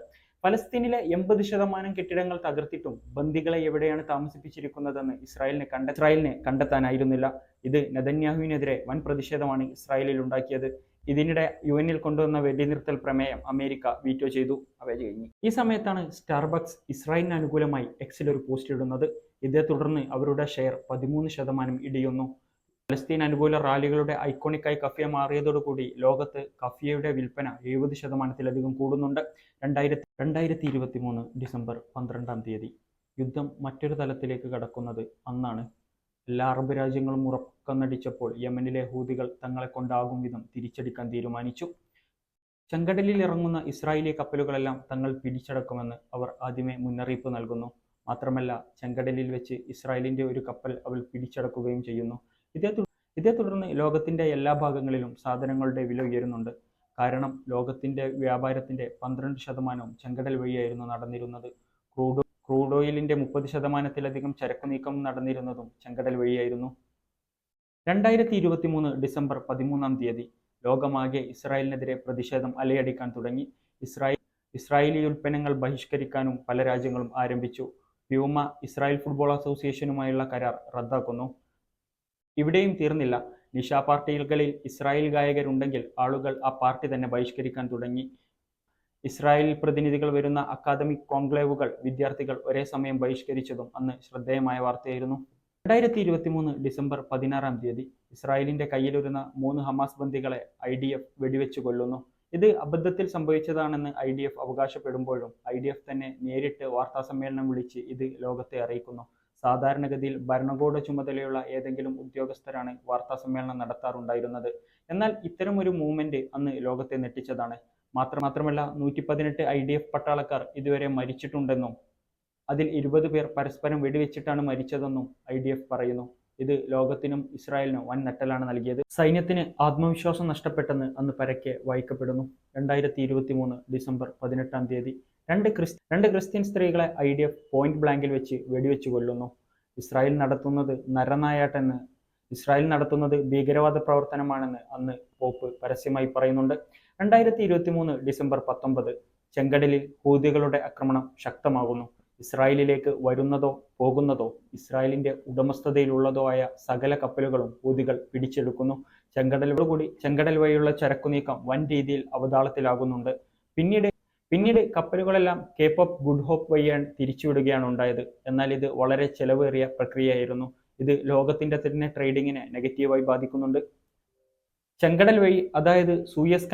ഫലസ്തീനിലെ 80% കെട്ടിടങ്ങൾ തകർത്തിട്ടും ബന്ദികളെ എവിടെയാണ് താമസിപ്പിച്ചിരിക്കുന്നതെന്ന് ഇസ്രായേലിനെ കണ്ടെത്താനായിരുന്നില്ല. ഇത് നെതന്യാഹുവിനെതിരെ വൻ പ്രതിഷേധമാണ് ഇസ്രായേലിൽ ഉണ്ടാക്കിയത്. ഇതിനിടെ UN കൊണ്ടുവന്ന വെടിനിർത്തൽ പ്രമേയം അമേരിക്ക വീറ്റോ ചെയ്തു. ഈ സമയത്താണ് സ്റ്റാർബക്സ് ഇസ്രായേലിന് അനുകൂലമായി എക്സിൽ ഒരു പോസ്റ്റ് ഇടുന്നത്. ഇതേ തുടർന്ന് അവരുടെ ഷെയർ 13% ഇടിയുന്നു. ഫലസ്തീൻ അനുകൂല റാലികളുടെ ഐക്കോണിക്കായി കഫിയ മാറിയതോടുകൂടി ലോകത്ത് കഫിയയുടെ വിൽപ്പന 70%-ലധികം കൂടുന്നുണ്ട്. 2023 ഡിസംബർ 12 യുദ്ധം മറ്റൊരു തലത്തിലേക്ക് കടക്കുന്നത് അന്നാണ്. എല്ലാ അറബ് രാജ്യങ്ങളും ഉറക്കന്നടിച്ചപ്പോൾ യമനിലെ ഹൂതികൾ തങ്ങളെ കൊണ്ടാകും വിധം തിരിച്ചടിക്കാൻ തീരുമാനിച്ചു. ചെങ്കടലിൽ ഇറങ്ങുന്ന ഇസ്രായേലി കപ്പലുകളെല്ലാം തങ്ങൾ പിടിച്ചടക്കുമെന്ന് അവർ ആദ്യമേ മുന്നറിയിപ്പ് നൽകുന്നു. മാത്രമല്ല, ചെങ്കടലിൽ വെച്ച് ഇസ്രായേലിന്റെ ഒരു കപ്പൽ അവർ പിടിച്ചടക്കുകയും ചെയ്യുന്നു. ഇതേ തുടർന്ന് ലോകത്തിന്റെ എല്ലാ ഭാഗങ്ങളിലും സാധനങ്ങളുടെ വില ഉയരുന്നുണ്ട്. കാരണം ലോകത്തിന്റെ വ്യാപാരത്തിന്റെ 12% ചെങ്കടൽ വഴിയായിരുന്നു നടന്നിരുന്നത്. ക്രൂഡ് ഓയിലിന്റെ 30%-ലധികം ചരക്കു നീക്കം നടന്നിരുന്നതും ചെങ്കടൽ വഴിയായിരുന്നു. 2023 ഡിസംബർ 13 ലോകമാകെ ഇസ്രായേലിനെതിരെ പ്രതിഷേധം അലയടിക്കാൻ തുടങ്ങി. ഇസ്രായേലി ഉൽപ്പന്നങ്ങൾ ബഹിഷ്കരിക്കാനും പല രാജ്യങ്ങളും ആരംഭിച്ചു. പ്യൂമ ഇസ്രായേൽ ഫുട്ബോൾ അസോസിയേഷനുമായുള്ള കരാർ റദ്ദാക്കുന്നു. ഇവിടെയും തീർന്നില്ല. നിശാ പാർട്ടികളിൽ ഇസ്രായേൽ ഗായകരുണ്ടെങ്കിൽ ആളുകൾ ആ പാർട്ടി തന്നെ ബഹിഷ്കരിക്കാൻ തുടങ്ങി. ഇസ്രായേൽ പ്രതിനിധികൾ വരുന്ന അക്കാദമിക് കോൺക്ലേവുകൾ വിദ്യാർത്ഥികൾ ഒരേ സമയം ബഹിഷ്കരിച്ചതും അന്ന് ശ്രദ്ധേയമായ വാർത്തയായിരുന്നു. 2023 ഡിസംബർ 16 ഇസ്രായേലിന്റെ കയ്യിലിരുന്ന 3 ഹമാസ് ബന്ദികളെ IDF വെടിവെച്ച് കൊല്ലുന്നു. ഇത് അബദ്ധത്തിൽ സംഭവിച്ചതാണെന്ന് IDF അവകാശപ്പെടുമ്പോഴും IDF തന്നെ നേരിട്ട് വാർത്താസമ്മേളനം വിളിച്ച് ഇത് ലോകത്തെ അറിയിക്കുന്നു. സാധാരണഗതിയിൽ ഭരണകൂട ചുമതലയുള്ള ഏതെങ്കിലും ഉദ്യോഗസ്ഥരാണ് വാർത്താ സമ്മേളനം നടത്താറുണ്ടായിരുന്നത്. എന്നാൽ ഇത്തരം ഒരു മൂവ്മെന്റ് അന്ന് ലോകത്തെ ഞെട്ടിച്ചതാണ്. മാത്രമല്ല 118 IDF പട്ടാളക്കാർ ഇതുവരെ മരിച്ചിട്ടുണ്ടെന്നും അതിൽ 20 പേർ പരസ്പരം വെടിവെച്ചിട്ടാണ് മരിച്ചതെന്നും IDF പറയുന്നു. ഇത് ലോകത്തിനും ഇസ്രായേലിനും വൻ നട്ടലാണ് നൽകിയത്. സൈന്യത്തിന് ആത്മവിശ്വാസം നഷ്ടപ്പെട്ടെന്ന് അന്ന് പരക്കെ വായിക്കപ്പെടുന്നു. 2023 ഡിസംബർ 18 രണ്ട് ക്രിസ്ത്യൻ സ്ത്രീകളെ IDF പോയിന്റ് ബ്ലാങ്കിൽ വെച്ച് വെടിവെച്ച് കൊല്ലുന്നു. ഇസ്രായേൽ നടത്തുന്നത് ഭീകരവാദ പ്രവർത്തനമാണെന്ന് അന്ന് പോപ്പ് പരസ്യമായി പറയുന്നുണ്ട്. 2023 ഡിസംബർ 19 ചെങ്കടലിൽ ഹൂതികളുടെ ആക്രമണം ശക്തമാകുന്നു. ഇസ്രായേലിലേക്ക് വരുന്നതോ പോകുന്നതോ ഇസ്രായേലിന്റെ ഉടമസ്ഥതയിലുള്ളതോ ആയ സകല കപ്പലുകളും ഹൂതികൾ പിടിച്ചെടുക്കുന്നു. ചെങ്കടൽ വഴിയുള്ള ചരക്കു നീക്കം വൻ രീതിയിൽ അവതാളത്തിലാകുന്നുണ്ട്. പിന്നീട് കപ്പലുകളെല്ലാം കേപ്പ് ഓഫ് ഗുഡ് ഹോപ്പ് വഴിയാണ് തിരിച്ചുവിടുകയാണ് ഉണ്ടായത്. എന്നാൽ ഇത് വളരെ ചെലവേറിയ പ്രക്രിയയായിരുന്നു. ഇത് ലോകത്തിന്റെ തന്നെ ട്രേഡിങ്ങിനെ നെഗറ്റീവായി ബാധിക്കുന്നുണ്ട്. ചെങ്കടൽ വഴി, അതായത് സൂയസ്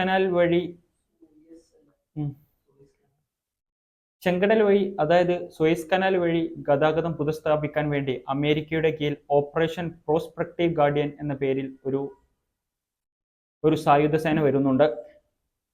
കനാൽ വഴി ഗതാഗതം പുനഃസ്ഥാപിക്കാൻ വേണ്ടി അമേരിക്കയുടെ കീഴിൽ ഓപ്പറേഷൻ പ്രോസ്പെക്റ്റീവ് ഗാർഡിയൻ എന്ന പേരിൽ ഒരു സായുധ സേന വരുന്നുണ്ട്.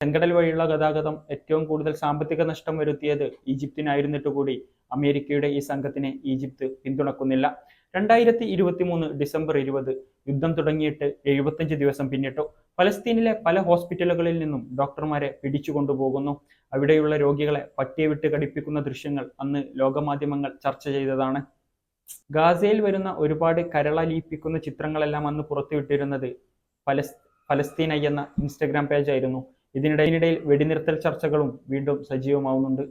ചെങ്കടൽ വഴിയുള്ള ഗതാഗതം ഏറ്റവും കൂടുതൽ സാമ്പത്തിക നഷ്ടം വരുത്തിയത് ഈജിപ്തിനായിരുന്നിട്ട് കൂടി അമേരിക്കയുടെ ഈ സംഘത്തിനെ ഈജിപ്ത് പിന്തുണക്കുന്നില്ല. 2023 ഡിസംബർ 20 യുദ്ധം തുടങ്ങിയിട്ട് 75 ദിവസം പിന്നിട്ടു. ഫലസ്തീനിലെ പല ഹോസ്പിറ്റലുകളിൽ നിന്നും ഡോക്ടർമാരെ പിടിച്ചുകൊണ്ടുപോകുന്നു. അവിടെയുള്ള രോഗികളെ പട്ടിയെ വിട്ട് കടിപ്പിക്കുന്ന ദൃശ്യങ്ങൾ അന്ന് ലോകമാധ്യമങ്ങൾ ചർച്ച ചെയ്തതാണ്. ഗാസയിൽ വരുന്ന ഒരുപാട് കരളലിയിപ്പിക്കുന്ന ചിത്രങ്ങളെല്ലാം അന്ന് പുറത്തുവിട്ടിരുന്നത് ഫലസ്തീനൈ എന്ന ഇൻസ്റ്റഗ്രാം പേജ് ആയിരുന്നു. ഇതിനിടയിൽ വെടിനിർത്തൽ ചർച്ചകളും വീണ്ടും സജീവമാവുന്നുണ്ട്.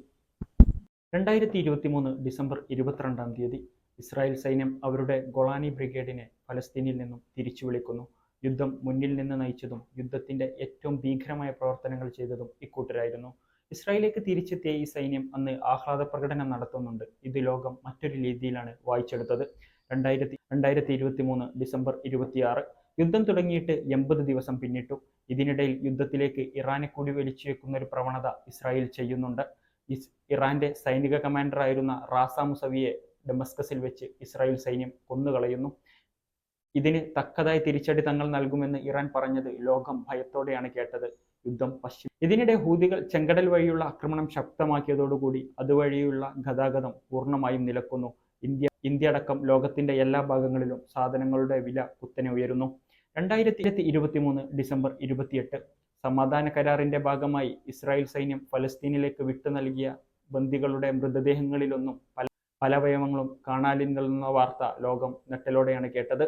2023 ഡിസംബർ 22 ഇസ്രായേൽ സൈന്യം അവരുടെ ഗോളാനി ബ്രിഗേഡിനെ ഫലസ്തീനിൽ നിന്നും തിരിച്ചു വിളിക്കുന്നു. യുദ്ധം മുന്നിൽ നിന്ന് നയിച്ചതും യുദ്ധത്തിന്റെ ഏറ്റവും ഭീകരമായ പ്രവർത്തനങ്ങൾ ചെയ്തതും ഇക്കൂട്ടരായിരുന്നു. ഇസ്രായേലിലേക്ക് തിരിച്ചെത്തിയ ഈ സൈന്യം അന്ന് ആഹ്ലാദ പ്രകടനം നടത്തുന്നുണ്ട്. ഇത് ലോകം മറ്റൊരു രീതിയിലാണ് വായിച്ചെടുത്തത്. 2023 ഡിസംബർ 26 യുദ്ധം തുടങ്ങിയിട്ട് 80 ദിവസം പിന്നിട്ടു. ഇതിനിടയിൽ യുദ്ധത്തിലേക്ക് ഇറാനെ കൂടി വലിച്ചു വെക്കുന്ന ഒരു പ്രവണത ഇസ്രായേൽ ചെയ്യുന്നുണ്ട്. ഇറാന്റെ സൈനിക കമാൻഡറായിരുന്ന റാസ മുസവിയെ ഡമസ്കസിൽ വെച്ച് ഇസ്രായേൽ സൈന്യം കൊന്നുകളയുന്നു. ഇതിന് തക്കതായ തിരിച്ചടി തങ്ങൾ നൽകുമെന്ന് ഇറാൻ പറഞ്ഞത് ലോകം ഭയത്തോടെയാണ് കേട്ടത്. യുദ്ധം ഇതിനിടെ ഹൂതികൾ ചെങ്കടൽ വഴിയുള്ള ആക്രമണം ശക്തമാക്കിയതോടുകൂടി അതുവഴിയുള്ള ഗതാഗതം പൂർണ്ണമായും നിലക്കുന്നു. ഇന്ത്യ അടക്കം ലോകത്തിന്റെ എല്ലാ ഭാഗങ്ങളിലും സാധനങ്ങളുടെ വില കുത്തനെ ഉയരുന്നു. 2023 ഡിസംബർ 28 സമാധാന കരാറിന്റെ ഭാഗമായി ഇസ്രായേൽ സൈന്യം ഫലസ്തീനിലേക്ക് വിട്ടു നൽകിയ ബന്ദികളുടെ മൃതദേഹങ്ങളിലൊന്നും പല അവയവങ്ങളും കാണാനില്ലെന്ന വാർത്ത ലോകം ഞെട്ടലോടെയാണ് കേട്ടത്.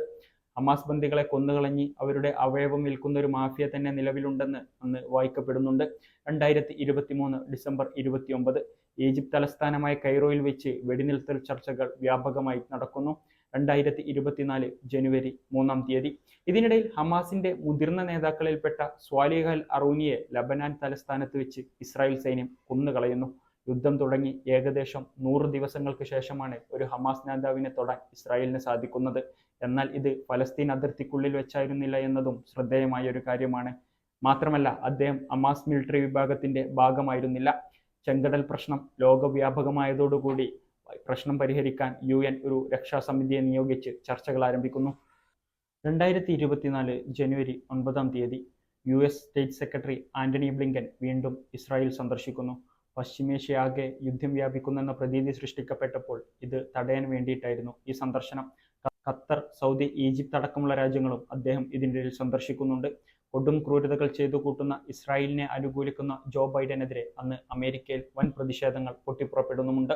ഹമാസ് ബന്ദികളെ കൊന്നുകളഞ്ഞ് അവരുടെ അവയവം വിൽക്കുന്ന ഒരു മാഫിയ തന്നെ നിലവിലുണ്ടെന്ന് അന്ന് വായിക്കപ്പെടുന്നുണ്ട്. 2023 ഡിസംബർ 29 ഈജിപ്ത് തലസ്ഥാനമായ കൈറോയിൽ വെച്ച് വെടിനിർത്തൽ ചർച്ചകൾ വ്യാപകമായി നടക്കുന്നു. 2024 ജനുവരി 3 ഇതിനിടയിൽ ഹമാസിന്റെ മുതിർന്ന നേതാക്കളിൽപ്പെട്ട സ്വാലിഹ് അൽ അറൂനിയെ ലബനാൻ തലസ്ഥാനത്ത് വെച്ച് ഇസ്രായേൽ സൈന്യം കൊന്നുകളയുന്നു. യുദ്ധം തുടങ്ങി ഏകദേശം 100 ദിവസങ്ങൾക്ക് ശേഷമാണ് ഒരു ഹമാസ് നേതാവിനെ തൊടാൻ ഇസ്രായേലിന് സാധിക്കുന്നത്. എന്നാൽ ഇത് ഫലസ്തീൻ അതിർത്തിക്കുള്ളിൽ വെച്ചായിരുന്നില്ല എന്നതും ശ്രദ്ധേയമായ ഒരു കാര്യമാണ്. മാത്രമല്ല അദ്ദേഹം ഹമാസ് മിലിറ്ററി വിഭാഗത്തിന്റെ ഭാഗമായിരുന്നില്ല. ചെങ്കടൽ പ്രശ്നം ലോകവ്യാപകമായതോടുകൂടി പ്രശ്നം പരിഹരിക്കാൻ UN ഒരു രക്ഷാസമിതിയെ നിയോഗിച്ച് ചർച്ചകൾ ആരംഭിക്കുന്നു. 2024 ജനുവരി 9 US state secretary Antony Blinken വീണ്ടും ഇസ്രായേൽ സന്ദർശിക്കുന്നു. പശ്ചിമേഷ്യയാകെ യുദ്ധം വ്യാപിക്കുന്നെന്ന പ്രതീതി സൃഷ്ടിക്കപ്പെട്ടപ്പോൾ ഇത് തടയാൻ വേണ്ടിയിട്ടായിരുന്നു ഈ സന്ദർശനം. ഖത്തർ, സൗദി, ഈജിപ്ത് അടക്കമുള്ള രാജ്യങ്ങളും അദ്ദേഹം ഇതിനിടയിൽ സന്ദർശിക്കുന്നുണ്ട്. കൊടും ക്രൂരതകൾ ചെയ്തു കൂട്ടുന്ന ഇസ്രായേലിനെ അനുകൂലിക്കുന്ന ജോ ബൈഡനെതിരെ അന്ന് അമേരിക്കയിൽ വൻ പ്രതിഷേധങ്ങൾ പൊട്ടിപ്പുറപ്പെടുന്നുമുണ്ട്.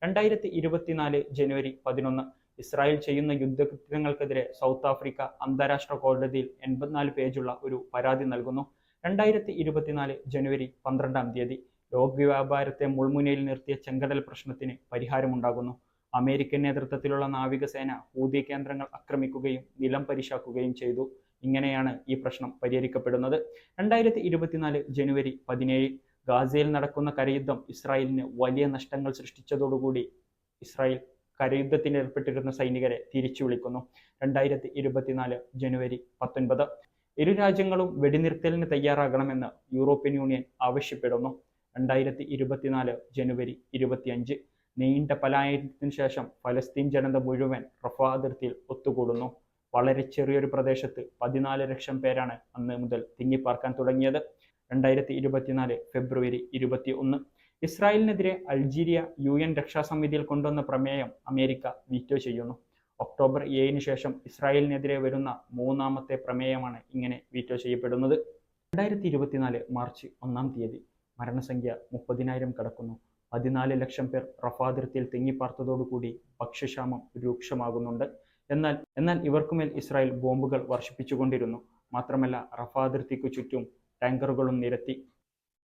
2024 ജനുവരി 11 ഇസ്രായേൽ ചെയ്യുന്ന യുദ്ധകൃത്യങ്ങൾക്കെതിരെ സൗത്ത് ആഫ്രിക്ക അന്താരാഷ്ട്ര കോടതിയിൽ 84 പേജുള്ള ഒരു പരാതി നൽകുന്നു. 2024 ജനുവരി 12 ലോകവ്യാപാരത്തെ മുൾമുനയിൽ നിർത്തിയ ചെങ്കടൽ പ്രശ്നത്തിന് പരിഹാരമുണ്ടാകുന്നു. അമേരിക്കൻ നേതൃത്വത്തിലുള്ള നാവികസേന ഹൂതി കേന്ദ്രങ്ങൾ ആക്രമിക്കുകയും നിലം പരിശാക്കുകയും ചെയ്തു. ഇങ്ങനെയാണ് ഈ പ്രശ്നം പരിഹരിക്കപ്പെടുന്നത്. 2024 ജനുവരി 17 ഗാസയിൽ നടക്കുന്ന കരയുദ്ധം ഇസ്രായേലിന് വലിയ നഷ്ടങ്ങൾ സൃഷ്ടിച്ചതോടുകൂടി ഇസ്രായേൽ കരയുദ്ധത്തിന് ഏർപ്പെട്ടിരുന്ന സൈനികരെ തിരിച്ചു വിളിക്കുന്നു. 2024 ജനുവരി 19 ഇരു രാജ്യങ്ങളും വെടിനിർത്തലിന് തയ്യാറാകണമെന്ന് യൂറോപ്യൻ യൂണിയൻ ആവശ്യപ്പെടുന്നു. 2024 ജനുവരി 25 നീണ്ട പലായനത്തിന് ശേഷം ഫലസ്തീൻ ജനത മുഴുവൻ റഫ അതിർത്തിയിൽ ഒത്തുകൂടുന്നു. വളരെ ചെറിയൊരു പ്രദേശത്ത് 14 ലക്ഷം പേരാണ് അന്ന് മുതൽ തിങ്ങിപ്പാർക്കാൻ തുടങ്ങിയത്. 2024 ഫെബ്രുവരി 21 ഇസ്രായേലിനെതിരെ അൾജീരിയ UN രക്ഷാസമിതിയിൽ കൊണ്ടുവന്ന പ്രമേയം അമേരിക്ക വീറ്റോ ചെയ്യുന്നു. ഒക്ടോബർ 7 ശേഷം ഇസ്രായേലിനെതിരെ വരുന്ന മൂന്നാമത്തെ പ്രമേയമാണ് ഇങ്ങനെ വീറ്റോ ചെയ്യപ്പെടുന്നത്. 2024 മാർച്ച് 1 മരണസംഖ്യ 30,000 കടക്കുന്നു. 14 ലക്ഷം പേർ റഫ അതിർത്തിയിൽ തിങ്ങിപ്പാർത്തതോടുകൂടി ഭക്ഷ്യക്ഷാമം രൂക്ഷമാകുന്നുണ്ട്. എന്നാൽ ഇവർക്കുമേൽ ഇസ്രായേൽ ബോംബുകൾ വർഷിപ്പിച്ചുകൊണ്ടിരുന്നു. മാത്രമല്ല റഫ അതിർത്തിക്കു ചുറ്റും ടാങ്കറുകളും നിരത്തി.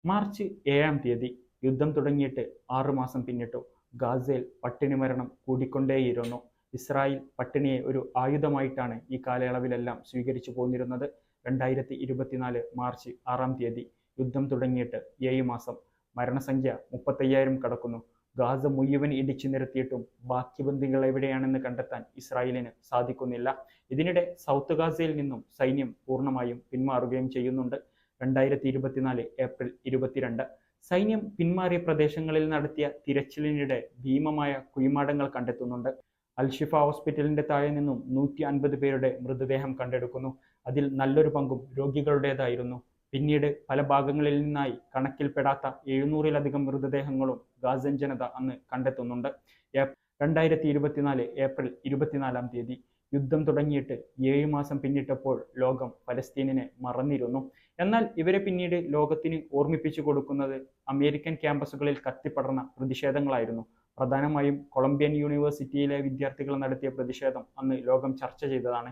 മാർച്ച് 7 യുദ്ധം തുടങ്ങിയിട്ട് 6 മാസം പിന്നിട്ടു. ഗാസയിൽ പട്ടിണി മരണം കൂടിക്കൊണ്ടേയിരുന്നു. ഇസ്രായേൽ പട്ടിണിയെ ഒരു ആയുധമായിട്ടാണ് ഈ കാലയളവിലെല്ലാം സ്വീകരിച്ചു പോന്നിരുന്നത്. 2024 മാർച്ച് 6 യുദ്ധം തുടങ്ങിയിട്ട് 7 മാസം. മരണസംഖ്യ 35,000 കടക്കുന്നു. ഗാസ മുഴുവൻ ഇടിച്ചു നിരത്തിയിട്ടും ബാക്കി ബന്ദികൾ എവിടെയാണെന്ന് കണ്ടെത്താൻ ഇസ്രായേലിന് സാധിക്കുന്നില്ല. ഇതിനിടെ സൗത്ത് ഗാസയിൽ നിന്നും സൈന്യം പൂർണ്ണമായും പിന്മാറുകയും ചെയ്യുന്നുണ്ട്. 2024 ഏപ്രിൽ 22 സൈന്യം പിന്മാറിയ പ്രദേശങ്ങളിൽ നടത്തിയ തിരച്ചിലിനിടെ ഭീമമായ കുഴിമാടങ്ങൾ കണ്ടെത്തുന്നുണ്ട്. അൽഷിഫ ഹോസ്പിറ്റലിന്റെ താഴെ നിന്നും 150 പേരുടെ മൃതദേഹം കണ്ടെടുക്കുന്നു. അതിൽ നല്ലൊരു പങ്കും രോഗികളുടേതായിരുന്നു. പിന്നീട് പല ഭാഗങ്ങളിൽ നിന്നായി കണക്കിൽപ്പെടാത്ത 700-ലധികം മൃതദേഹങ്ങളും ഗാസൻ ജനത അന്ന് കണ്ടെത്തുന്നുണ്ട്. 2024 ഏപ്രിൽ 24 യുദ്ധം തുടങ്ങിയിട്ട് 7 മാസം പിന്നിട്ടപ്പോൾ ലോകം ഫലസ്തീനിനെ മറന്നിരുന്നു. എന്നാൽ ഇവരെ പിന്നീട് ലോകത്തിന് ഓർമ്മിപ്പിച്ചു കൊടുക്കുന്നത് അമേരിക്കൻ ക്യാമ്പസുകളിൽ കത്തിപ്പടർന്ന പ്രതിഷേധങ്ങളായിരുന്നു. പ്രധാനമായും കൊളംബിയൻ യൂണിവേഴ്സിറ്റിയിലെ വിദ്യാർത്ഥികൾ നടത്തിയ പ്രതിഷേധം അന്ന് ലോകം ചർച്ച ചെയ്തതാണ്.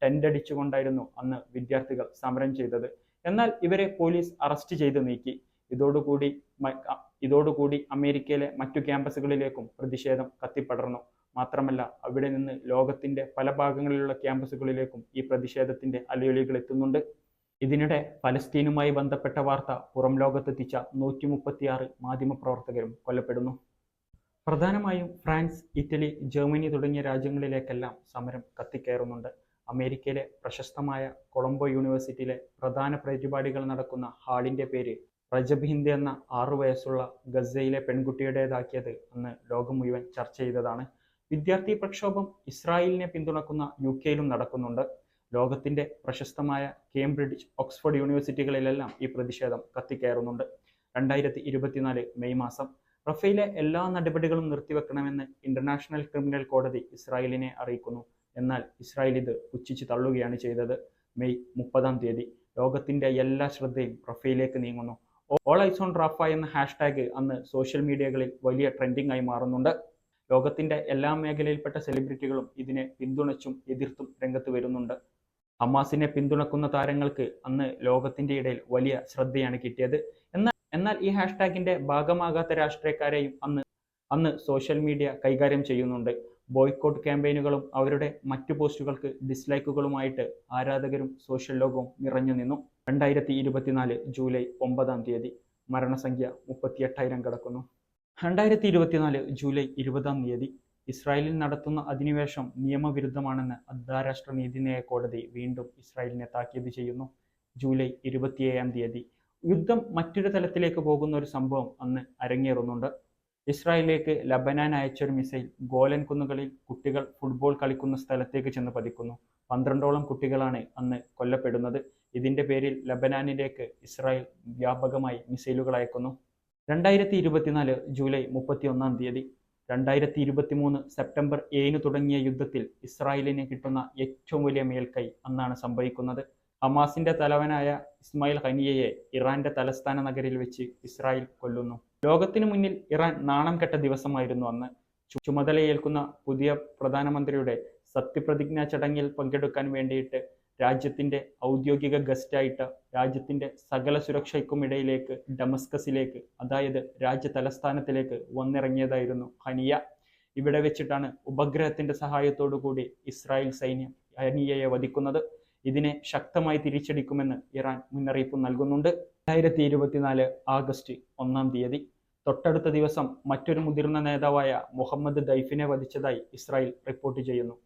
ടെന്റ് അടിച്ചുകൊണ്ടായിരുന്നു അന്ന് വിദ്യാർത്ഥികൾ സമരം ചെയ്തത്. എന്നാൽ ഇവരെ പോലീസ് അറസ്റ്റ് ചെയ്ത് നീക്കി. ഇതോടുകൂടി അമേരിക്കയിലെ മറ്റു ക്യാമ്പസുകളിലേക്കും പ്രതിഷേധം കത്തിപ്പടർന്നു. മാത്രമല്ല അവിടെ നിന്ന് ലോകത്തിന്റെ പല ഭാഗങ്ങളിലുള്ള ക്യാമ്പസുകളിലേക്കും ഈ പ്രതിഷേധത്തിന്റെ അലയൊലികൾ എത്തുന്നുണ്ട്. ഇതിനിടെ ഫലസ്തീനുമായി ബന്ധപ്പെട്ട വാർത്ത പുറം ലോകത്തെത്തിച്ച 136 മാധ്യമപ്രവർത്തകരും കൊല്ലപ്പെടുന്നു. പ്രധാനമായും ഫ്രാൻസ്, ഇറ്റലി, ജർമ്മനി തുടങ്ങിയ രാജ്യങ്ങളിലേക്കെല്ലാം സമരം കത്തിക്കയറുന്നുണ്ട്. അമേരിക്കയിലെ പ്രശസ്തമായ കൊളംബോ യൂണിവേഴ്സിറ്റിയിലെ പ്രധാന പരിപാടികൾ നടക്കുന്ന ഹാളിന്റെ പേര് റജബ് ഹിന്ദ് എന്ന 6 വയസ്സുള്ള ഗസയിലെ പെൺകുട്ടിയുടേതാക്കിയത് അന്ന് ലോകം മുഴുവൻ ചർച്ച ചെയ്തതാണ്. വിദ്യാർത്ഥി പ്രക്ഷോഭം ഇസ്രായേലിനെ പിന്തുണക്കുന്ന UK-യിലും നടക്കുന്നുണ്ട്. ലോകത്തിന്റെ പ്രശസ്തമായ കേംബ്രിഡ്ജ്, ഓക്സ്ഫോർഡ് യൂണിവേഴ്സിറ്റികളിലെല്ലാം ഈ പ്രതിഷേധം കത്തിക്കയറുന്നുണ്ട്. 2024 മെയ് മാസം റഫേലെ എല്ലാ നടപടികളും നിർത്തിവെക്കണമെന്ന് ഇന്റർനാഷണൽ ക്രിമിനൽ കോടതി ഇസ്രായേലിനെ അറിയിക്കുന്നു. എന്നാൽ ഇസ്രായേൽ ഇത് പുച്ഛിച്ച് തള്ളുകയാണ് ചെയ്തത്. മെയ് 30 ലോകത്തിന്റെ എല്ലാ ശ്രദ്ധയും റഫേലേക്ക് നീങ്ങുന്നു. ഓൾ ഐസ് ഓൺ റാഫ എന്ന ഹാഷ്ടാഗ് അന്ന് സോഷ്യൽ മീഡിയകളിൽ വലിയ ട്രെൻഡിംഗ് ആയി മാറുന്നുണ്ട്. ലോകത്തിന്റെ എല്ലാ മേഖലയിൽപ്പെട്ട സെലിബ്രിറ്റികളും ഇതിനെ പിന്തുണച്ചും എതിർത്തും രംഗത്ത് വരുന്നുണ്ട്. ഹമാസിനെ പിന്തുണക്കുന്ന താരങ്ങൾക്ക് അന്ന് ലോകത്തിന്റെ ഇടയിൽ വലിയ ശ്രദ്ധയാണ് കിട്ടിയത്. എന്നാൽ ഈ ഹാഷ്ടാഗിന്റെ ഭാഗമാകാത്ത രാഷ്ട്രീയക്കാരെയും അന്ന് സോഷ്യൽ മീഡിയ കൈകാര്യം ചെയ്യുന്നുണ്ട്. ബോയ്ക്കോട്ട് ക്യാമ്പയിനുകളും അവരുടെ മറ്റു പോസ്റ്റുകൾക്ക് ഡിസ്ലൈക്കുകളുമായിട്ട് ആരാധകരും സോഷ്യൽ ലോകവും നിറഞ്ഞു നിന്നു. 2024 ജൂലൈ 9 മരണസംഖ്യ 38,000 കടക്കുന്നു. 2024 ജൂലൈ 20 ഇസ്രായേലിൽ നടത്തുന്ന അധിനിവേശം നിയമവിരുദ്ധമാണെന്ന് അന്താരാഷ്ട്ര നീതിന്യായ കോടതി വീണ്ടും ഇസ്രായേലിനെ താക്കീത് ചെയ്യുന്നു. ജൂലൈ 27 യുദ്ധം മറ്റൊരു തലത്തിലേക്ക് പോകുന്ന ഒരു സംഭവം അന്ന് അരങ്ങേറുന്നുണ്ട്. ഇസ്രായേലിലേക്ക് ലബനാൻ അയച്ചൊരു മിസൈൽ ഗോലൻ കുന്നുകളിൽ കുട്ടികൾ ഫുട്ബോൾ കളിക്കുന്ന സ്ഥലത്തേക്ക് ചെന്ന് പതിക്കുന്നു. 12ഓളം കുട്ടികളാണ് അന്ന് കൊല്ലപ്പെടുന്നത്. ഇതിന്റെ പേരിൽ ലബനാനിലേക്ക് ഇസ്രായേൽ വ്യാപകമായി മിസൈലുകൾ അയക്കുന്നു. 2024 ജൂലൈ 31 2023 സെപ്റ്റംബർ 7 തുടങ്ങിയ യുദ്ധത്തിൽ ഇസ്രായേലിന് കിട്ടുന്ന ഏറ്റവും വലിയ മേൽക്കൈ അന്നാണ് സംഭവിക്കുന്നത്. ഹമാസിന്റെ തലവനായ ഇസ്മായിൽ ഹനിയയെ ഇറാന്റെ തലസ്ഥാന നഗരിയിൽ വെച്ച് ഇസ്രായേൽ കൊല്ലുന്നു. ലോകത്തിനു മുന്നിൽ ഇറാൻ നാണം കെട്ട ദിവസമായിരുന്നു അന്ന്. ചുമതലയേൽക്കുന്ന പുതിയ പ്രധാനമന്ത്രിയുടെ സത്യപ്രതിജ്ഞാ ചടങ്ങിൽ പങ്കെടുക്കാൻ വേണ്ടിയിട്ട് രാജ്യത്തിന്റെ ഔദ്യോഗിക ഗസ്റ്റായിട്ട് രാജ്യത്തിന്റെ സകല സുരക്ഷയ്ക്കുമിടയിലേക്ക് ഡമസ്കസിലേക്ക്, അതായത് രാജ്യ തലസ്ഥാനത്തിലേക്ക് വന്നിറങ്ങിയതായിരുന്നു ഹനിയ. ഇവിടെ വെച്ചിട്ടാണ് ഉപഗ്രഹത്തിന്റെ സഹായത്തോടു കൂടി ഇസ്രായേൽ സൈന്യം ഹനിയയെ വധിക്കുന്നത്. ഇതിനെ ശക്തമായി തിരിച്ചടിക്കുമെന്ന് ഇറാൻ മുന്നറിയിപ്പ് നൽകുന്നുണ്ട്. 2024 ആഗസ്റ്റ് 1 തൊട്ടടുത്ത ദിവസം മറ്റൊരു മുതിർന്ന നേതാവായ മുഹമ്മദ് ദൈഫിനെ വധിച്ചതായി ഇസ്രായേൽ റിപ്പോർട്ട് ചെയ്യുന്നു.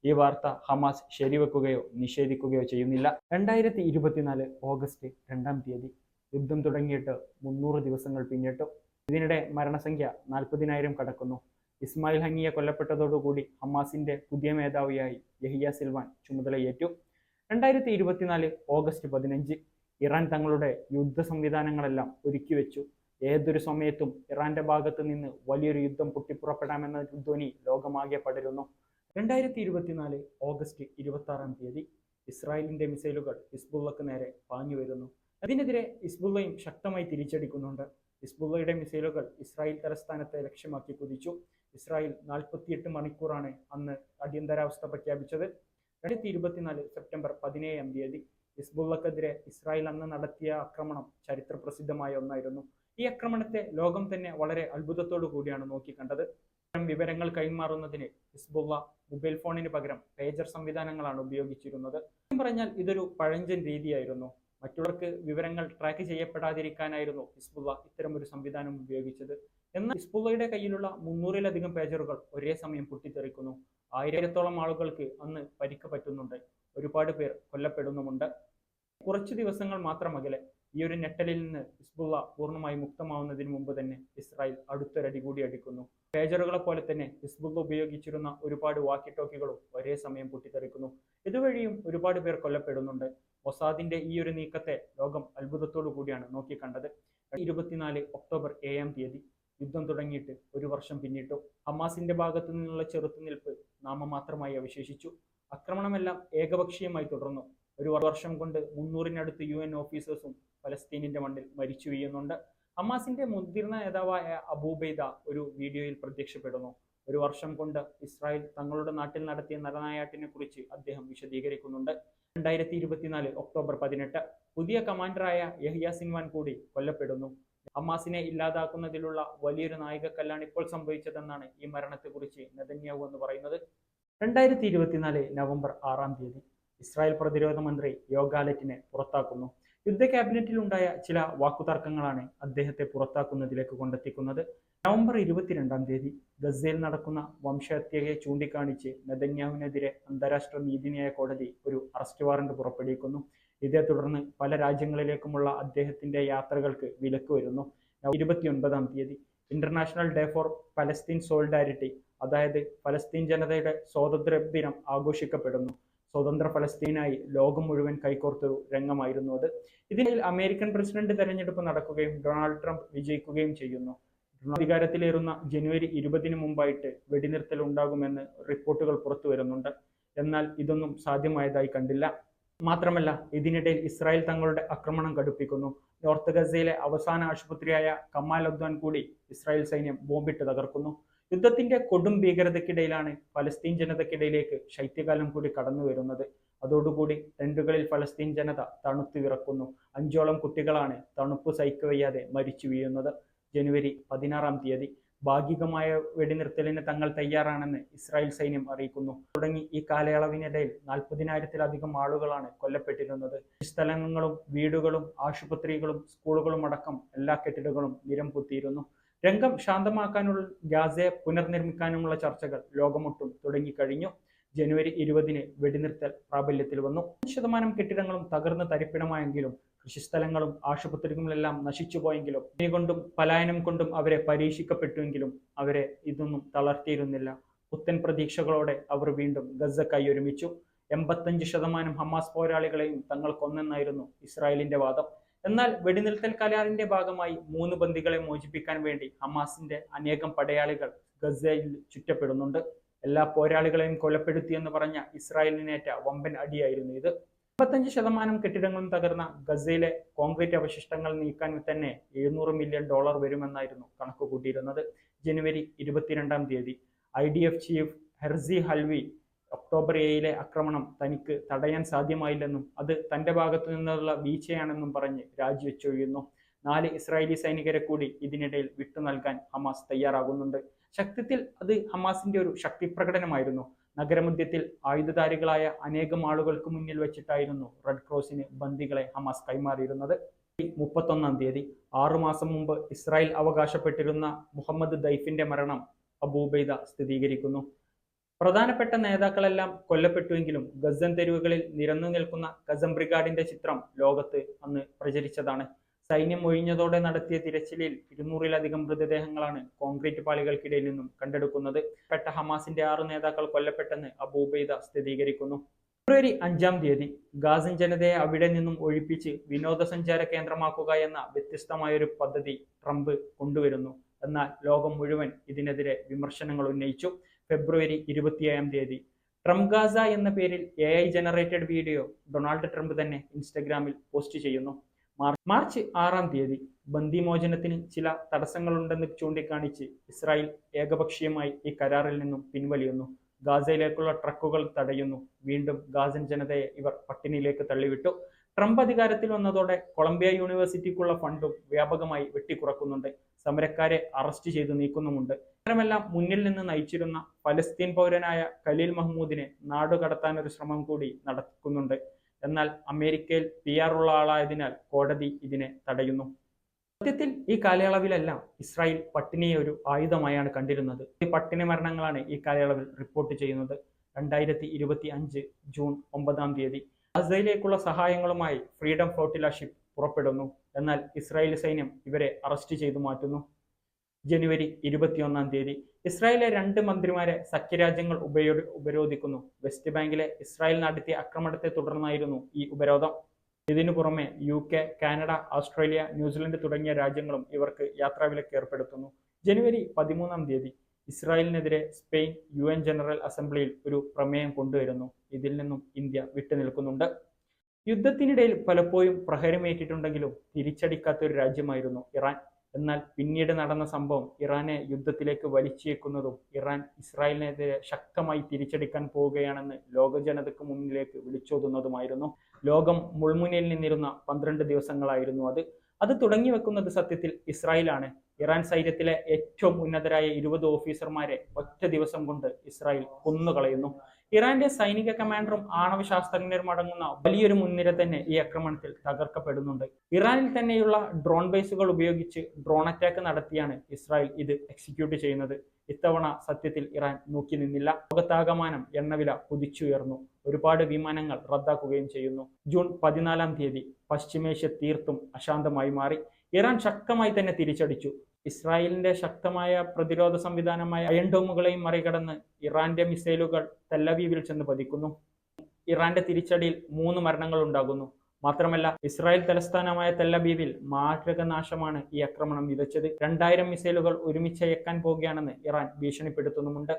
ഈ വാർത്ത ഹമാസ് ശരിവെക്കുകയോ നിഷേധിക്കുകയോ ചെയ്യുന്നില്ല. 2024 ഓഗസ്റ്റ് 2 യുദ്ധം തുടങ്ങിയിട്ട് 300 ദിവസങ്ങൾ പിന്നിട്ടു. ഇതിനിടെ മരണസംഖ്യ 40,000 കടക്കുന്നു. ഇസ്മായിൽ ഹനിയ കൊല്ലപ്പെട്ടതോടുകൂടി ഹമാസിന്റെ പുതിയ മേധാവിയായി യഹിയ സിൻവാർ ചുമതലയേറ്റു. 2024 ഓഗസ്റ്റ് 15 ഇറാൻ തങ്ങളുടെ യുദ്ധ സംവിധാനങ്ങളെല്ലാം ഒരുക്കി വെച്ചു. ഏതൊരു സമയത്തും ഇറാന്റെ ഭാഗത്ത് നിന്ന് വലിയൊരു യുദ്ധം പൊട്ടിപ്പുറപ്പെടാമെന്ന ധ്വനി ലോകമാകെ പടരുന്നു. 2024 ഓഗസ്റ്റ് 26 ഇസ്രായേലിന്റെ മിസൈലുകൾ ഹിസ്ബുള്ളക്ക് നേരെ പാഞ്ഞു വരുന്നു. അതിനെതിരെ ഹിസ്ബുള്ളയും ശക്തമായി തിരിച്ചടിക്കുന്നുണ്ട്. ഹിസ്ബുള്ളയുടെ മിസൈലുകൾ ഇസ്രായേൽ തലസ്ഥാനത്തെ ലക്ഷ്യമാക്കി കുതിച്ചു. ഇസ്രായേൽ 48 മണിക്കൂറാണ് അന്ന് അടിയന്തരാവസ്ഥ പ്രഖ്യാപിച്ചത്. 2024 സെപ്റ്റംബർ 17 ഹിസ്ബുള്ളക്കെതിരെ ഇസ്രായേൽ അന്ന് നടത്തിയ ആക്രമണം ചരിത്ര പ്രസിദ്ധമായ ഒന്നായിരുന്നു. ഈ ആക്രമണത്തെ ലോകം തന്നെ വളരെ അത്ഭുതത്തോടു കൂടിയാണ് നോക്കിക്കണ്ടത്. വിവരങ്ങൾ കൈമാറുന്നതിന് ഹിസ്ബുള്ള മൊബൈൽ ഫോണിന് പകരം പേജർ സംവിധാനങ്ങളാണ് ഉപയോഗിച്ചിരുന്നത്. പറഞ്ഞാൽ ഇതൊരു പഴഞ്ചൻ രീതിയായിരുന്നു. മറ്റുള്ളവർക്ക് വിവരങ്ങൾ ട്രാക്ക് ചെയ്യപ്പെടാതിരിക്കാനായിരുന്നു ഹിസ്ബുള്ള ഇത്തരമൊരു സംവിധാനം ഉപയോഗിച്ചത്. എന്നാൽ ഹിസ്ബുള്ളയുടെ കയ്യിലുള്ള 300-ലധികം പേജറുകൾ ഒരേ സമയം പൊട്ടിത്തെറിക്കുന്നു. 1000-ഓളം ആളുകൾക്ക് അന്ന് പരിക്ക് പറ്റുന്നുണ്ട്. ഒരുപാട് പേർ കൊല്ലപ്പെടുന്നുമുണ്ട്. കുറച്ചു ദിവസങ്ങൾ മാത്രം അകലെ ഈ ഒരു ഞെട്ടലിൽ നിന്ന് ഹിസ്ബുള്ള പൂർണ്ണമായി മുക്തമാവുന്നതിന് മുമ്പ് തന്നെ ഇസ്രായേൽ അടുത്തൊരടി കൂടി അടിക്കുന്നു. പേജറുകളെ പോലെ തന്നെ ഹിസ്ബുള്ള ഉപയോഗിച്ചിരുന്ന ഒരുപാട് വാക്കി ടോക്കികളും ഒരേ സമയം പൊട്ടിത്തെറിക്കുന്നു. ഇതുവഴിയും ഒരുപാട് പേർ കൊല്ലപ്പെടുന്നുണ്ട്. മൊസാദിന്റെ ഈ ഒരു നീക്കത്തെ ലോകം അത്ഭുതത്തോടു കൂടിയാണ് നോക്കിക്കണ്ടത്. 2024 ഒക്ടോബർ 7 യുദ്ധം തുടങ്ങിയിട്ട് 1 വർഷം പിന്നിട്ടു. ഹമാസിന്റെ ഭാഗത്തു നിന്നുള്ള ചെറുത്തുനിൽപ്പ് നാമമാത്രമായി അവശേഷിച്ചു. ആക്രമണമെല്ലാം ഏകപക്ഷീയമായി തുടർന്നു. 1 വർഷം കൊണ്ട് 300-നടുത്ത് UN ഓഫീസേഴ്സും ഫലസ്തീനിന്റെ മണ്ണിൽ മരിച്ചു വീഴുന്നുണ്ട്. ഹമാസിന്റെ മുതിർന്ന നേതാവായ അബൂബൈദ ഒരു വീഡിയോയിൽ പ്രത്യക്ഷപ്പെടുന്നു. 1 വർഷം കൊണ്ട് ഇസ്രായേൽ തങ്ങളുടെ നാട്ടിൽ നടത്തിയ നരനായാട്ടിനെ കുറിച്ച് അദ്ദേഹം വിശദീകരിക്കുന്നുണ്ട്. 2024 ഒക്ടോബർ 18 പുതിയ കമാൻഡറായ യഹിയ സിൻവാർ കൂടി കൊല്ലപ്പെടുന്നു. ഹമാസിനെ ഇല്ലാതാക്കുന്നതിലുള്ള വലിയൊരു നാഴികക്കല്ലാണ് ഇപ്പോൾ സംഭവിച്ചതെന്നാണ് ഈ മരണത്തെക്കുറിച്ച് നെതന്യാഹു എന്ന് പറയുന്നത്. 2024 നവംബർ 6 ഇസ്രായേൽ പ്രതിരോധ മന്ത്രി യോവ് ഗാലന്റിനെ പുറത്താക്കുന്നു. യുദ്ധ ക്യാബിനറ്റിലുണ്ടായ ചില വാക്കുതർക്കങ്ങളാണ് അദ്ദേഹത്തെ പുറത്താക്കുന്നതിലേക്ക് കൊണ്ടെത്തിക്കുന്നത്. നവംബർ 22 ഗസയിൽ നടക്കുന്ന വംശഹത്യയെ ചൂണ്ടിക്കാണിച്ച് നെതന്യാഹുവിനെതിരെ അന്താരാഷ്ട്ര നീതിന്യായ കോടതി ഒരു അറസ്റ്റ് വാറന്റ് പുറപ്പെടുവിക്കുന്നു. ഇതേ തുടർന്ന് പല രാജ്യങ്ങളിലേക്കുമുള്ള അദ്ദേഹത്തിന്റെ യാത്രകൾക്ക് വിലക്ക് വരുന്നു. 29 international day for Palestine solidarity, അതായത് പലസ്തീൻ ജനതയുടെ സ്വാതന്ത്ര്യ ദിനം ആഘോഷിക്കപ്പെടുന്നു. സ്വതന്ത്ര ഫലസ്തീനായി ലോകം മുഴുവൻ കൈകോർത്തൊരു രംഗമായിരുന്നു അത്. ഇതിനിടയിൽ അമേരിക്കൻ പ്രസിഡന്റ് തെരഞ്ഞെടുപ്പ് നടക്കുകയും ഡൊണാൾഡ് ട്രംപ് വിജയിക്കുകയും ചെയ്യുന്നു. അധികാരത്തിലേറുന്ന ജനുവരി 20 മുമ്പായിട്ട് വെടിനിർത്തൽ ഉണ്ടാകുമെന്ന് റിപ്പോർട്ടുകൾ പുറത്തു വരുന്നുണ്ട്. എന്നാൽ ഇതൊന്നും സാധ്യമായതായി കണ്ടില്ല. മാത്രമല്ല, ഇതിനിടയിൽ ഇസ്രായേൽ തങ്ങളുടെ ആക്രമണം കടുപ്പിക്കുന്നു. നോർത്ത് ഗസയിലെ അവസാന ആശുപത്രിയായ കമാൽ അദ്വാൻ കൂടി ഇസ്രായേൽ സൈന്യം ബോംബിട്ട് തകർക്കുന്നു. യുദ്ധത്തിന്റെ കൊടും ഭീകരതയ്ക്കിടയിലാണ് പലസ്തീൻ ജനതയ്ക്കിടയിലേക്ക് ശൈത്യകാലം കൂടി കടന്നു വരുന്നത്. അതോടുകൂടി ടെന്റുകളിൽ പലസ്തീൻ ജനത തണുത്തു വിറക്കുന്നു. 5ഓളം കുട്ടികളാണ് തണുപ്പ് സഹിക്കവയ്യാതെ മരിച്ചു വീഴുന്നത്. ജനുവരി 16 ഭാഗികമായ വെടിനിർത്തലിന് തങ്ങൾ തയ്യാറാണെന്ന് ഇസ്രായേൽ സൈന്യം അറിയിക്കുന്നു. തുടങ്ങി ഈ കാലയളവിനിടയിൽ 40,000-ത്തിലധികം ആളുകളാണ് കൊല്ലപ്പെട്ടിരുന്നത്. സ്ഥലങ്ങളും വീടുകളും ആശുപത്രികളും സ്കൂളുകളും അടക്കം എല്ലാ കെട്ടിടങ്ങളും നിരംപൊത്തിയിരുന്നു. രംഗം ശാന്തമാക്കാനുള്ള ഗാസയെ പുനർനിർമ്മിക്കാനുമുള്ള ചർച്ചകൾ ലോകമൊട്ടും തുടങ്ങിക്കഴിഞ്ഞു. ജനുവരി 20 വെടിനിർത്തൽ പ്രാബല്യത്തിൽ വന്നു. 100% കെട്ടിടങ്ങളും തകർന്ന് തരിപ്പിടമായെങ്കിലും കൃഷിസ്ഥലങ്ങളും ആശുപത്രികളുമെല്ലാം നശിച്ചുപോയെങ്കിലും കൊണ്ടും പലായനം കൊണ്ടും അവരെ പരീക്ഷിക്കപ്പെട്ടുവെങ്കിലും അവരെ ഇതൊന്നും തളർത്തിയിരുന്നില്ല. പുത്തൻ പ്രതീക്ഷകളോടെ അവർ വീണ്ടും ഗസക്കായി ഒരുമിച്ചു. 85% ഹമാസ് പോരാളികളെയും തങ്ങൾ കൊന്നെന്നായിരുന്നു ഇസ്രായേലിന്റെ വാദം. എന്നാൽ വെടിനിർത്തൽ കരാറിന്റെ ഭാഗമായി 3 ബന്ദികളെ മോചിപ്പിക്കാൻ വേണ്ടി ഹമാസിന്റെ അനേകം പടയാളികൾ ഗസയിൽ ചുറ്റപ്പെടുന്നുണ്ട്. എല്ലാ പോരാളികളെയും കൊലപ്പെടുത്തിയെന്ന് പറഞ്ഞ ഇസ്രായേലിനേറ്റ വമ്പൻ അടിയായിരുന്നു ഇത്. 55% കെട്ടിടങ്ങളും തകർന്ന ഗസയിലെ കോൺക്രീറ്റ് അവശിഷ്ടങ്ങൾ നീക്കാൻ തന്നെ $700 മില്യൺ വരുമെന്നായിരുന്നു കണക്ക് കൂട്ടിയിരുന്നത്. ജനുവരി 22 IDF ചീഫ് ഹെർസി ഹൽവി ഒക്ടോബർ 7 ആക്രമണം തനിക്ക് തടയാൻ സാധ്യമായില്ലെന്നും അത് തന്റെ ഭാഗത്തു നിന്നുള്ള വീഴ്ചയാണെന്നും പറഞ്ഞ് രാജിവെച്ചൊഴിയുന്നു. 4 ഇസ്രായേലി സൈനികരെ കൂടി ഇതിനിടയിൽ വിട്ടു നൽകാൻ ഹമാസ് തയ്യാറാകുന്നുണ്ട്. സത്യത്തിൽ അത് ഹമാസിന്റെ ഒരു ശക്തി പ്രകടനമായിരുന്നു. നഗരമധ്യത്തിൽ ആയുധധാരികളായ അനേകം ആളുകൾക്ക് മുന്നിൽ വെച്ചിട്ടായിരുന്നു റെഡ് ക്രോസിന് ബന്ദികളെ ഹമാസ് കൈമാറിയിരുന്നത്. 31 6 മാസം മുമ്പ് ഇസ്രായേൽ അവകാശപ്പെട്ടിരുന്ന മുഹമ്മദ് ദൈഫിന്റെ മരണം അബൂബൈദ സ്ഥിരീകരിക്കുന്നു. പ്രധാനപ്പെട്ട നേതാക്കളെല്ലാം കൊല്ലപ്പെട്ടുവെങ്കിലും ഗസൻ തെരുവുകളിൽ നിരന്നു നിൽക്കുന്ന ഖസം ബ്രിഗാഡിന്റെ ചിത്രം ലോകത്ത് അന്ന് പ്രചരിച്ചതാണ്. സൈന്യം ഒഴിഞ്ഞതോടെ നടത്തിയ തിരച്ചിലിൽ 200-ലധികം മൃതദേഹങ്ങളാണ് കോൺക്രീറ്റ് പാളികൾക്കിടയിൽ നിന്നും കണ്ടെടുക്കുന്നത്. ഹമാസിന്റെ 6 നേതാക്കൾ കൊല്ലപ്പെട്ടെന്ന് അബൂബൈദ സ്ഥിരീകരിക്കുന്നു. ഫെബ്രുവരി 5 ഗാസൻ ജനതയെ അവിടെ നിന്നും ഒഴിപ്പിച്ച് വിനോദസഞ്ചാര കേന്ദ്രമാക്കുക എന്ന വ്യത്യസ്തമായൊരു പദ്ധതി ട്രംപ് കൊണ്ടുവരുന്നു. എന്നാൽ ലോകം മുഴുവൻ ഇതിനെതിരെ വിമർശനങ്ങൾ ഉന്നയിച്ചു. ഫെബ്രുവരി 27 ട്രംപ് ഗാസ എന്ന പേരിൽ AI generated video Donald Trump തന്നെ ഇൻസ്റ്റഗ്രാമിൽ പോസ്റ്റ് ചെയ്യുന്നു. മാർച്ച് 6 ബന്ദിമോചനത്തിന് ചില തടസ്സങ്ങളുണ്ടെന്ന് ചൂണ്ടിക്കാണിച്ച് ഇസ്രായേൽ ഏകപക്ഷീയമായി ഈ കരാറിൽ നിന്നും പിൻവലിയുന്നു. ഗാസയിലേക്കുള്ള ട്രക്കുകൾ തടയുന്നു. വീണ്ടും ഗാസൻ ജനതയെ ഇവർ പട്ടിണിയിലേക്ക് തള്ളിവിട്ടു. ട്രംപ് അധികാരത്തിൽ വന്നതോടെ കൊളംബിയ യൂണിവേഴ്സിറ്റിക്കുള്ള ഫണ്ടും വ്യാപകമായി വെട്ടിക്കുറക്കുന്നുണ്ട്. സമരക്കാരെ അറസ്റ്റ് ചെയ്തു നീക്കുന്നുമുണ്ട്. ഇത്തരമെല്ലാം മുന്നിൽ നിന്ന് നയിച്ചിരുന്ന പലസ്തീൻ പൗരനായ ഖലീൽ മഹ്മൂദിനെ നാടുകടത്താനൊരു ശ്രമം കൂടി നടക്കുന്നുണ്ട്. എന്നാൽ അമേരിക്കയിൽ PR ഉള്ള ആളായതിനാൽ കോടതി ഇതിനെ തടയുന്നു. സത്യത്തിൽ ഈ കാലയളവിലെല്ലാം ഇസ്രായേൽ പട്ടിണിയെ ഒരു ആയുധമായാണ് കണ്ടിരുന്നത്. ഈ പട്ടിണി മരണങ്ങളാണ് ഈ കാലയളവിൽ റിപ്പോർട്ട് ചെയ്യുന്നത്. 2025 ജൂൺ 9 ഗസയിലേക്കുള്ള സഹായങ്ങളുമായി ഫ്രീഡം ഫ്ലോട്ടില ഷിപ്പ് പുറപ്പെടുന്നു. എന്നാൽ ഇസ്രായേൽ സൈന്യം ഇവരെ അറസ്റ്റ് ചെയ്തു മാറ്റുന്നു. ജനുവരി 21 ഇസ്രായേലിലെ 2 മന്ത്രിമാരെ സഖ്യരാജ്യങ്ങൾ ഉപരോധിക്കുന്നു. വെസ്റ്റ് ബാങ്കിലെ ഇസ്രായേൽ നടത്തിയ ആക്രമണത്തെ തുടർന്നായിരുന്നു ഈ ഉപരോധം. ഇതിനു പുറമെ UK, കാനഡ, ഓസ്ട്രേലിയ, ന്യൂസിലൻഡ് തുടങ്ങിയ രാജ്യങ്ങളും ഇവർക്ക് യാത്രാവിലക്ക് ഏർപ്പെടുത്തുന്നു. ജനുവരി 13 ഇസ്രായേലിനെതിരെ സ്പെയിൻ UN ജനറൽ അസംബ്ലിയിൽ ഒരു പ്രമേയം കൊണ്ടുവരുന്നു. ഇതിൽ നിന്നും ഇന്ത്യ വിട്ടുനിൽക്കുന്നുണ്ട്. യുദ്ധത്തിനിടയിൽ പലപ്പോഴും പ്രഹരമേറ്റിട്ടുണ്ടെങ്കിലും തിരിച്ചടിക്കാത്തൊരു രാജ്യമായിരുന്നു ഇറാൻ. എന്നാൽ പിന്നീട് നടന്ന സംഭവം ഇറാനെ യുദ്ധത്തിലേക്ക് വലിച്ചേക്കുന്നതും ഇറാൻ ഇസ്രായേലിനെതിരെ ശക്തമായി തിരിച്ചടിക്കാൻ പോവുകയാണെന്ന് ലോക ജനതയ്ക്ക് മുന്നിലേക്ക് വിളിച്ചോതുന്നതുമായിരുന്നു. ലോകം മുൾമുനയിൽ നിന്നിരുന്ന 12 ദിവസങ്ങളായിരുന്നു അത് തുടങ്ങി വെക്കുന്നത് സത്യത്തിൽ ഇസ്രായേലാണ്. ഇറാൻ സൈന്യത്തിലെ ഏറ്റവും ഉന്നതരായ 20 ഓഫീസർമാരെ ഒറ്റ ദിവസം കൊണ്ട് ഇസ്രായേൽ കൊന്നുകളയുന്നു. ഇറാന്റെ സൈനിക കമാൻഡറും ആണവ ശാസ്ത്രജ്ഞരും അടങ്ങുന്ന വലിയൊരു മുൻനിര തന്നെ ഈ ആക്രമണത്തിൽ തകർക്കപ്പെടുന്നുണ്ട്. ഇറാനിൽ തന്നെയുള്ള ഡ്രോൺ ബേസുകൾ ഉപയോഗിച്ച് ഡ്രോൺ അറ്റാക്ക് നടത്തിയാണ് ഇസ്രായേൽ ഇത് എക്സിക്യൂട്ട് ചെയ്യുന്നത്. ഇത്തവണ സത്യത്തിൽ ഇറാൻ നോക്കി നിന്നില്ല. ലോകത്താകമാനം എണ്ണവില കുതിച്ചുയർന്നു. ഒരുപാട് വിമാനങ്ങൾ റദ്ദാക്കുകയും ചെയ്യുന്നു. ജൂൺ 14 തീയതി പശ്ചിമേഷ്യ തീർത്തും അശാന്തമായി മാറി. ഇറാൻ ശക്തമായി തന്നെ തിരിച്ചടിച്ചു. ഇസ്രായേലിന്റെ ശക്തമായ പ്രതിരോധ സംവിധാനമായ അയൺ ഡോമുകളെയും മറികടന്ന് ഇറാന്റെ മിസൈലുകൾ തെല്ലവീവിൽ ചെന്ന് പതിക്കുന്നു. ഇറാന്റെ തിരിച്ചടിയിൽ 3 മരണങ്ങൾ ഉണ്ടാകുന്നു. മാത്രമല്ല, ഇസ്രായേൽ തലസ്ഥാനമായ തെല്ലവീവിൽ മാരകനാശമാണ് ഈ ആക്രമണം വിതച്ചത്. 2000 മിസൈലുകൾ ഒരുമിച്ച് അയക്കാൻ പോകുകയാണെന്ന് ഇറാൻ ഭീഷണിപ്പെടുത്തുന്നുമുണ്ട്.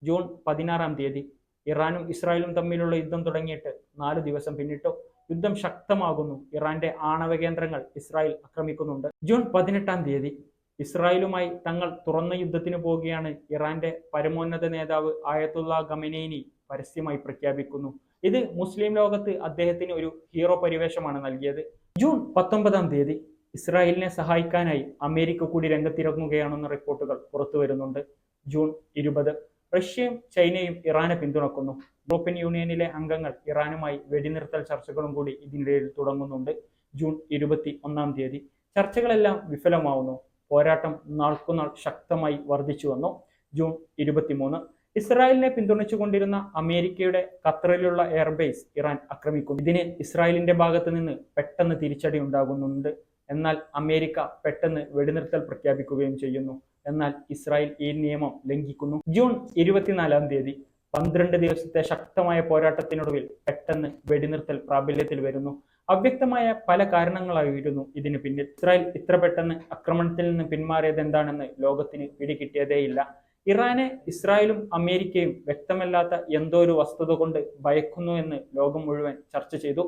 ജൂൺ 16 തീയതി ഇറാനും ഇസ്രായേലും തമ്മിലുള്ള യുദ്ധം തുടങ്ങിയിട്ട് 4 ദിവസം പിന്നിട്ടു. യുദ്ധം ശക്തമാകുന്നു. ഇറാന്റെ ആണവ കേന്ദ്രങ്ങൾ ഇസ്രായേൽ ആക്രമിക്കുന്നുണ്ട്. ജൂൺ 18 തീയതി ഇസ്രായേലുമായി തങ്ങൾ തുറന്ന യുദ്ധത്തിന് പോവുകയാണ് ഇറാന്റെ പരമോന്നത നേതാവ് ആയത്തുള്ള ഖമനേനി പരസ്യമായി പ്രഖ്യാപിക്കുന്നു. ഇത് മുസ്ലിം ലോകത്ത് അദ്ദേഹത്തിന് ഒരു ഹീറോ പരിവേഷമാണ് നൽകിയത്. ജൂൺ 19 തീയതി ഇസ്രായേലിനെ സഹായിക്കാനായി അമേരിക്ക കൂടി രംഗത്തിറങ്ങുകയാണെന്ന റിപ്പോർട്ടുകൾ പുറത്തു വരുന്നുണ്ട്. ജൂൺ 20 റഷ്യയും ചൈനയും ഇറാനെ പിന്തുണക്കുന്നു. യൂറോപ്യൻ യൂണിയനിലെ അംഗങ്ങൾ ഇറാനുമായി വെടിനിർത്തൽ ചർച്ചകളും കൂടി ഇതിനിടയിൽ തുടങ്ങുന്നുണ്ട്. ജൂൺ 21 തീയതി ചർച്ചകളെല്ലാം വിഫലമാവുന്നു. പോരാട്ടം നാൾക്കുനാൾ ശക്തമായി വർദ്ധിച്ചു വന്നു. ജൂൺ 23 ഇസ്രായേലിനെ പിന്തുണച്ചുകൊണ്ടിരുന്ന അമേരിക്കയുടെ ഖത്തറിലുള്ള എയർബേസ് ഇറാൻ ആക്രമിക്കുന്നു. ഇതിന് ഇസ്രായേലിന്റെ ഭാഗത്ത് നിന്ന് പെട്ടെന്ന് തിരിച്ചടി ഉണ്ടാകുന്നുണ്ട്. എന്നാൽ അമേരിക്ക പെട്ടെന്ന് വെടിനിർത്തൽ പ്രഖ്യാപിക്കുകയും ചെയ്യുന്നു. എന്നാൽ ഇസ്രായേൽ ഈ നിയമം ലംഘിക്കുന്നു. ജൂൺ 24 തീയതി 12 ദിവസത്തെ ശക്തമായ പോരാട്ടത്തിനൊടുവിൽ പെട്ടെന്ന് വെടിനിർത്തൽ പ്രാബല്യത്തിൽ വരുന്നു. അവ്യക്തമായ പല കാരണങ്ങളായിരുന്നു ഇതിന് പിന്നിൽ. ഇസ്രായേൽ ഇത്ര പെട്ടെന്ന് ആക്രമണത്തിൽ നിന്ന് പിന്മാറിയത് എന്താണെന്ന് ലോകത്തിന് പിടികിട്ടിയതേയില്ല. ഇറാനെ ഇസ്രായേലും അമേരിക്കയും വ്യക്തമല്ലാത്ത എന്തോ ഒരു വസ്തുത കൊണ്ട് ഭയക്കുന്നു എന്ന് ലോകം മുഴുവൻ ചർച്ച ചെയ്തു.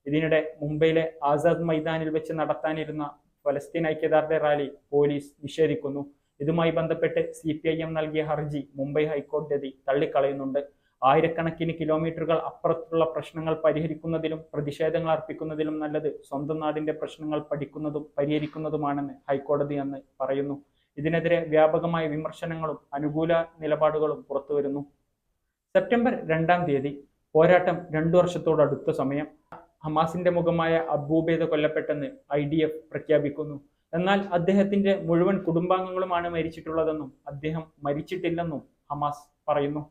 ഇതിനിടെ മുംബൈയിലെ ആസാദ് മൈതാനിൽ വെച്ച് നടത്താനിരുന്ന ഫലസ്തീൻ ഐക്യദാർഢ്യ റാലി പോലീസ് നിഷേധിക്കുന്നു. ഇതുമായി ബന്ധപ്പെട്ട് CPIM നൽകിയ ഹർജി മുംബൈ ഹൈക്കോടതി തള്ളിക്കളയുന്നുണ്ട്. ആയിരക്കണക്കിന് കിലോമീറ്ററുകൾ അപ്പുറത്തുള്ള പ്രശ്നങ്ങൾ പരിഹരിക്കുന്നതിലും പ്രതിഷേധങ്ങൾ അർപ്പിക്കുന്നതിലും നല്ലത് സ്വന്തം നാടിന്റെ പ്രശ്നങ്ങൾ പഠിക്കുന്നതും പരിഹരിക്കുന്നതുമാണെന്ന് ഹൈക്കോടതി അന്ന് പറയുന്നു. ഇതിനെതിരെ വ്യാപകമായ വിമർശനങ്ങളും അനുകൂല നിലപാടുകളും പുറത്തുവരുന്നു. സെപ്റ്റംബർ 2 തീയതി പോരാട്ടം 2 വർഷത്തോടടുത്ത സമയം. ഹമാസിന്റെ മുഖമായ അബൂബൈദ കൊല്ലപ്പെട്ടെന്ന് IDF പ്രഖ്യാപിക്കുന്നു. എന്നാൽ അദ്ദേഹത്തിന്റെ മുഴുവൻ കുടുംബാംഗങ്ങളുമാണ് മരിച്ചിട്ടുള്ളതെന്നും അദ്ദേഹം മരിച്ചിട്ടില്ലെന്നും ഹമാസ് പറയുന്നു.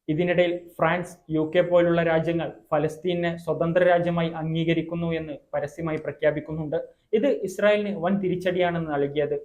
ഇതിനിടയിൽ ഫ്രാൻസ്, UK പോലുള്ള രാജ്യങ്ങൾ ഫലസ്തീനെ സ്വതന്ത്ര രാജ്യമായി അംഗീകരിക്കുന്നു എന്ന് പരസ്യമായി പ്രഖ്യാപിക്കുന്നുണ്ട്. ഇത് ഇസ്രായേലിന് വൻ തിരിച്ചടിയാണെന്ന് നൽകിയത്.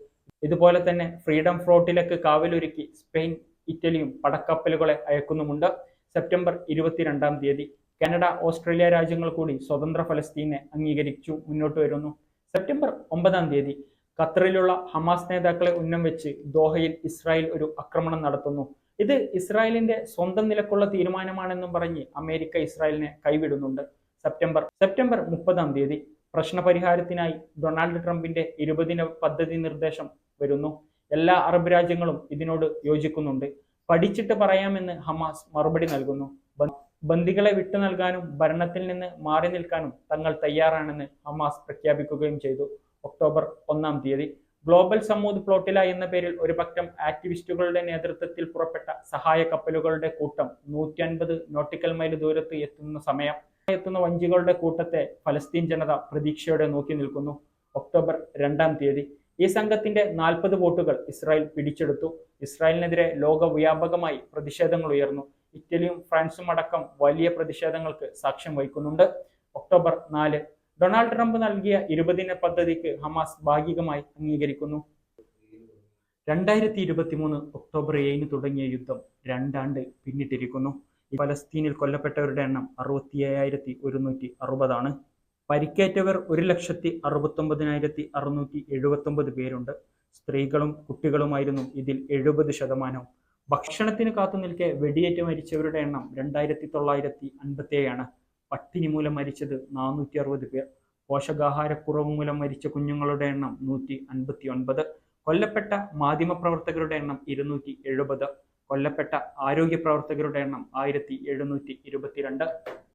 ഇതുപോലെ തന്നെ ഫ്രീഡം ഫ്ലോട്ടിലേക്ക് കാവലൊരുക്കി സ്പെയിൻ, ഇറ്റലിയും പടക്കപ്പലുകളെ അയക്കുന്നുമുണ്ട്. സെപ്റ്റംബർ 22 തീയതി കാനഡ, ഓസ്ട്രേലിയ രാജ്യങ്ങൾ കൂടി സ്വതന്ത്ര ഫലസ്തീനെ അംഗീകരിച്ചു മുന്നോട്ട് വരുന്നു. സെപ്റ്റംബർ 9 തീയതി ഖത്തറിലുള്ള ഹമാസ് നേതാക്കളെ ഉന്നം വെച്ച് ദോഹയിൽ ഇസ്രായേൽ ഒരു ആക്രമണം നടത്തുന്നു. ഇത് ഇസ്രായേലിന്റെ സ്വന്തം നിലക്കുള്ള തീരുമാനമാണെന്നും പറഞ്ഞ് അമേരിക്ക ഇസ്രായേലിനെ കൈവിടുന്നുണ്ട്. സെപ്റ്റംബർ 30 തീയതി പ്രശ്നപരിഹാരത്തിനായി ഡൊണാൾഡ് ട്രംപിന്റെ 20 ദിന പദ്ധതി നിർദ്ദേശം വരുന്നു. എല്ലാ അറബ് രാജ്യങ്ങളും ഇതിനോട് യോജിക്കുന്നുണ്ട്. പഠിച്ചിട്ട് പറയാമെന്ന് ഹമാസ് മറുപടി നൽകുന്നു. ബന്ദികളെ വിട്ടു നൽകാനും ഭരണത്തിൽ നിന്ന് മാറി നിൽക്കാനും തങ്ങൾ തയ്യാറാണെന്ന് ഹമാസ് പ്രഖ്യാപിക്കുകയും ചെയ്തു. ഒക്ടോബർ 1 തീയതി ഗ്ലോബൽ സമൂദ് ഫ്ലോട്ടില എന്ന പേരിൽ ഒരു പറ്റം ആക്ടിവിസ്റ്റുകളുടെ നേതൃത്വത്തിൽ പുറപ്പെട്ട സഹായ കപ്പലുകളുടെ കൂട്ടം 150 നോട്ടിക്കൽ മൈൽ ദൂരത്ത് എത്തുന്ന വഞ്ചികളുടെ കൂട്ടത്തെ ഫലസ്തീൻ ജനത പ്രതീക്ഷയോടെ നോക്കി നിൽക്കുന്നു. ഒക്ടോബർ 2 തീയതി ഈ സംഘത്തിന്റെ 40 ബോട്ടുകൾ ഇസ്രായേൽ പിടിച്ചെടുത്തു. ഇസ്രായേലിനെതിരെ ലോകവ്യാപകമായി പ്രതിഷേധങ്ങൾ ഉയർന്നു. ഇറ്റലിയും ഫ്രാൻസും അടക്കം വലിയ പ്രതിഷേധങ്ങൾക്ക് സാക്ഷ്യം വഹിക്കുന്നുണ്ട്. ഒക്ടോബർ 4 ഡൊണാൾഡ് ട്രംപ് നൽകിയ 20 ദിന പദ്ധതിക്ക് ഹമാസ് ഭാഗികമായി അംഗീകരിക്കുന്നു. 2023 ഒക്ടോബർ 7 തുടങ്ങിയ യുദ്ധം 2 ആണ്ട് പിന്നിട്ടിരിക്കുന്നു. ഫലസ്തീനിൽ കൊല്ലപ്പെട്ടവരുടെ എണ്ണം 67,160 ആണ്. പരിക്കേറ്റവർ 1,69,679 പേരുണ്ട്. സ്ത്രീകളും കുട്ടികളുമായിരുന്നു ഇതിൽ 70%. ഭക്ഷണത്തിന് കാത്തുനിൽക്കെ വെടിയേറ്റ് മരിച്ചവരുടെ എണ്ണം 2,957 ആണ്. പട്ടിണി മൂലം മരിച്ചത് 460 പേർ. പോഷകാഹാരക്കുറവ് മൂലം മരിച്ച കുഞ്ഞുങ്ങളുടെ എണ്ണം 159. കൊല്ലപ്പെട്ട മാധ്യമപ്രവർത്തകരുടെ എണ്ണം 270. കൊല്ലപ്പെട്ട ആരോഗ്യ പ്രവർത്തകരുടെ എണ്ണം 1722.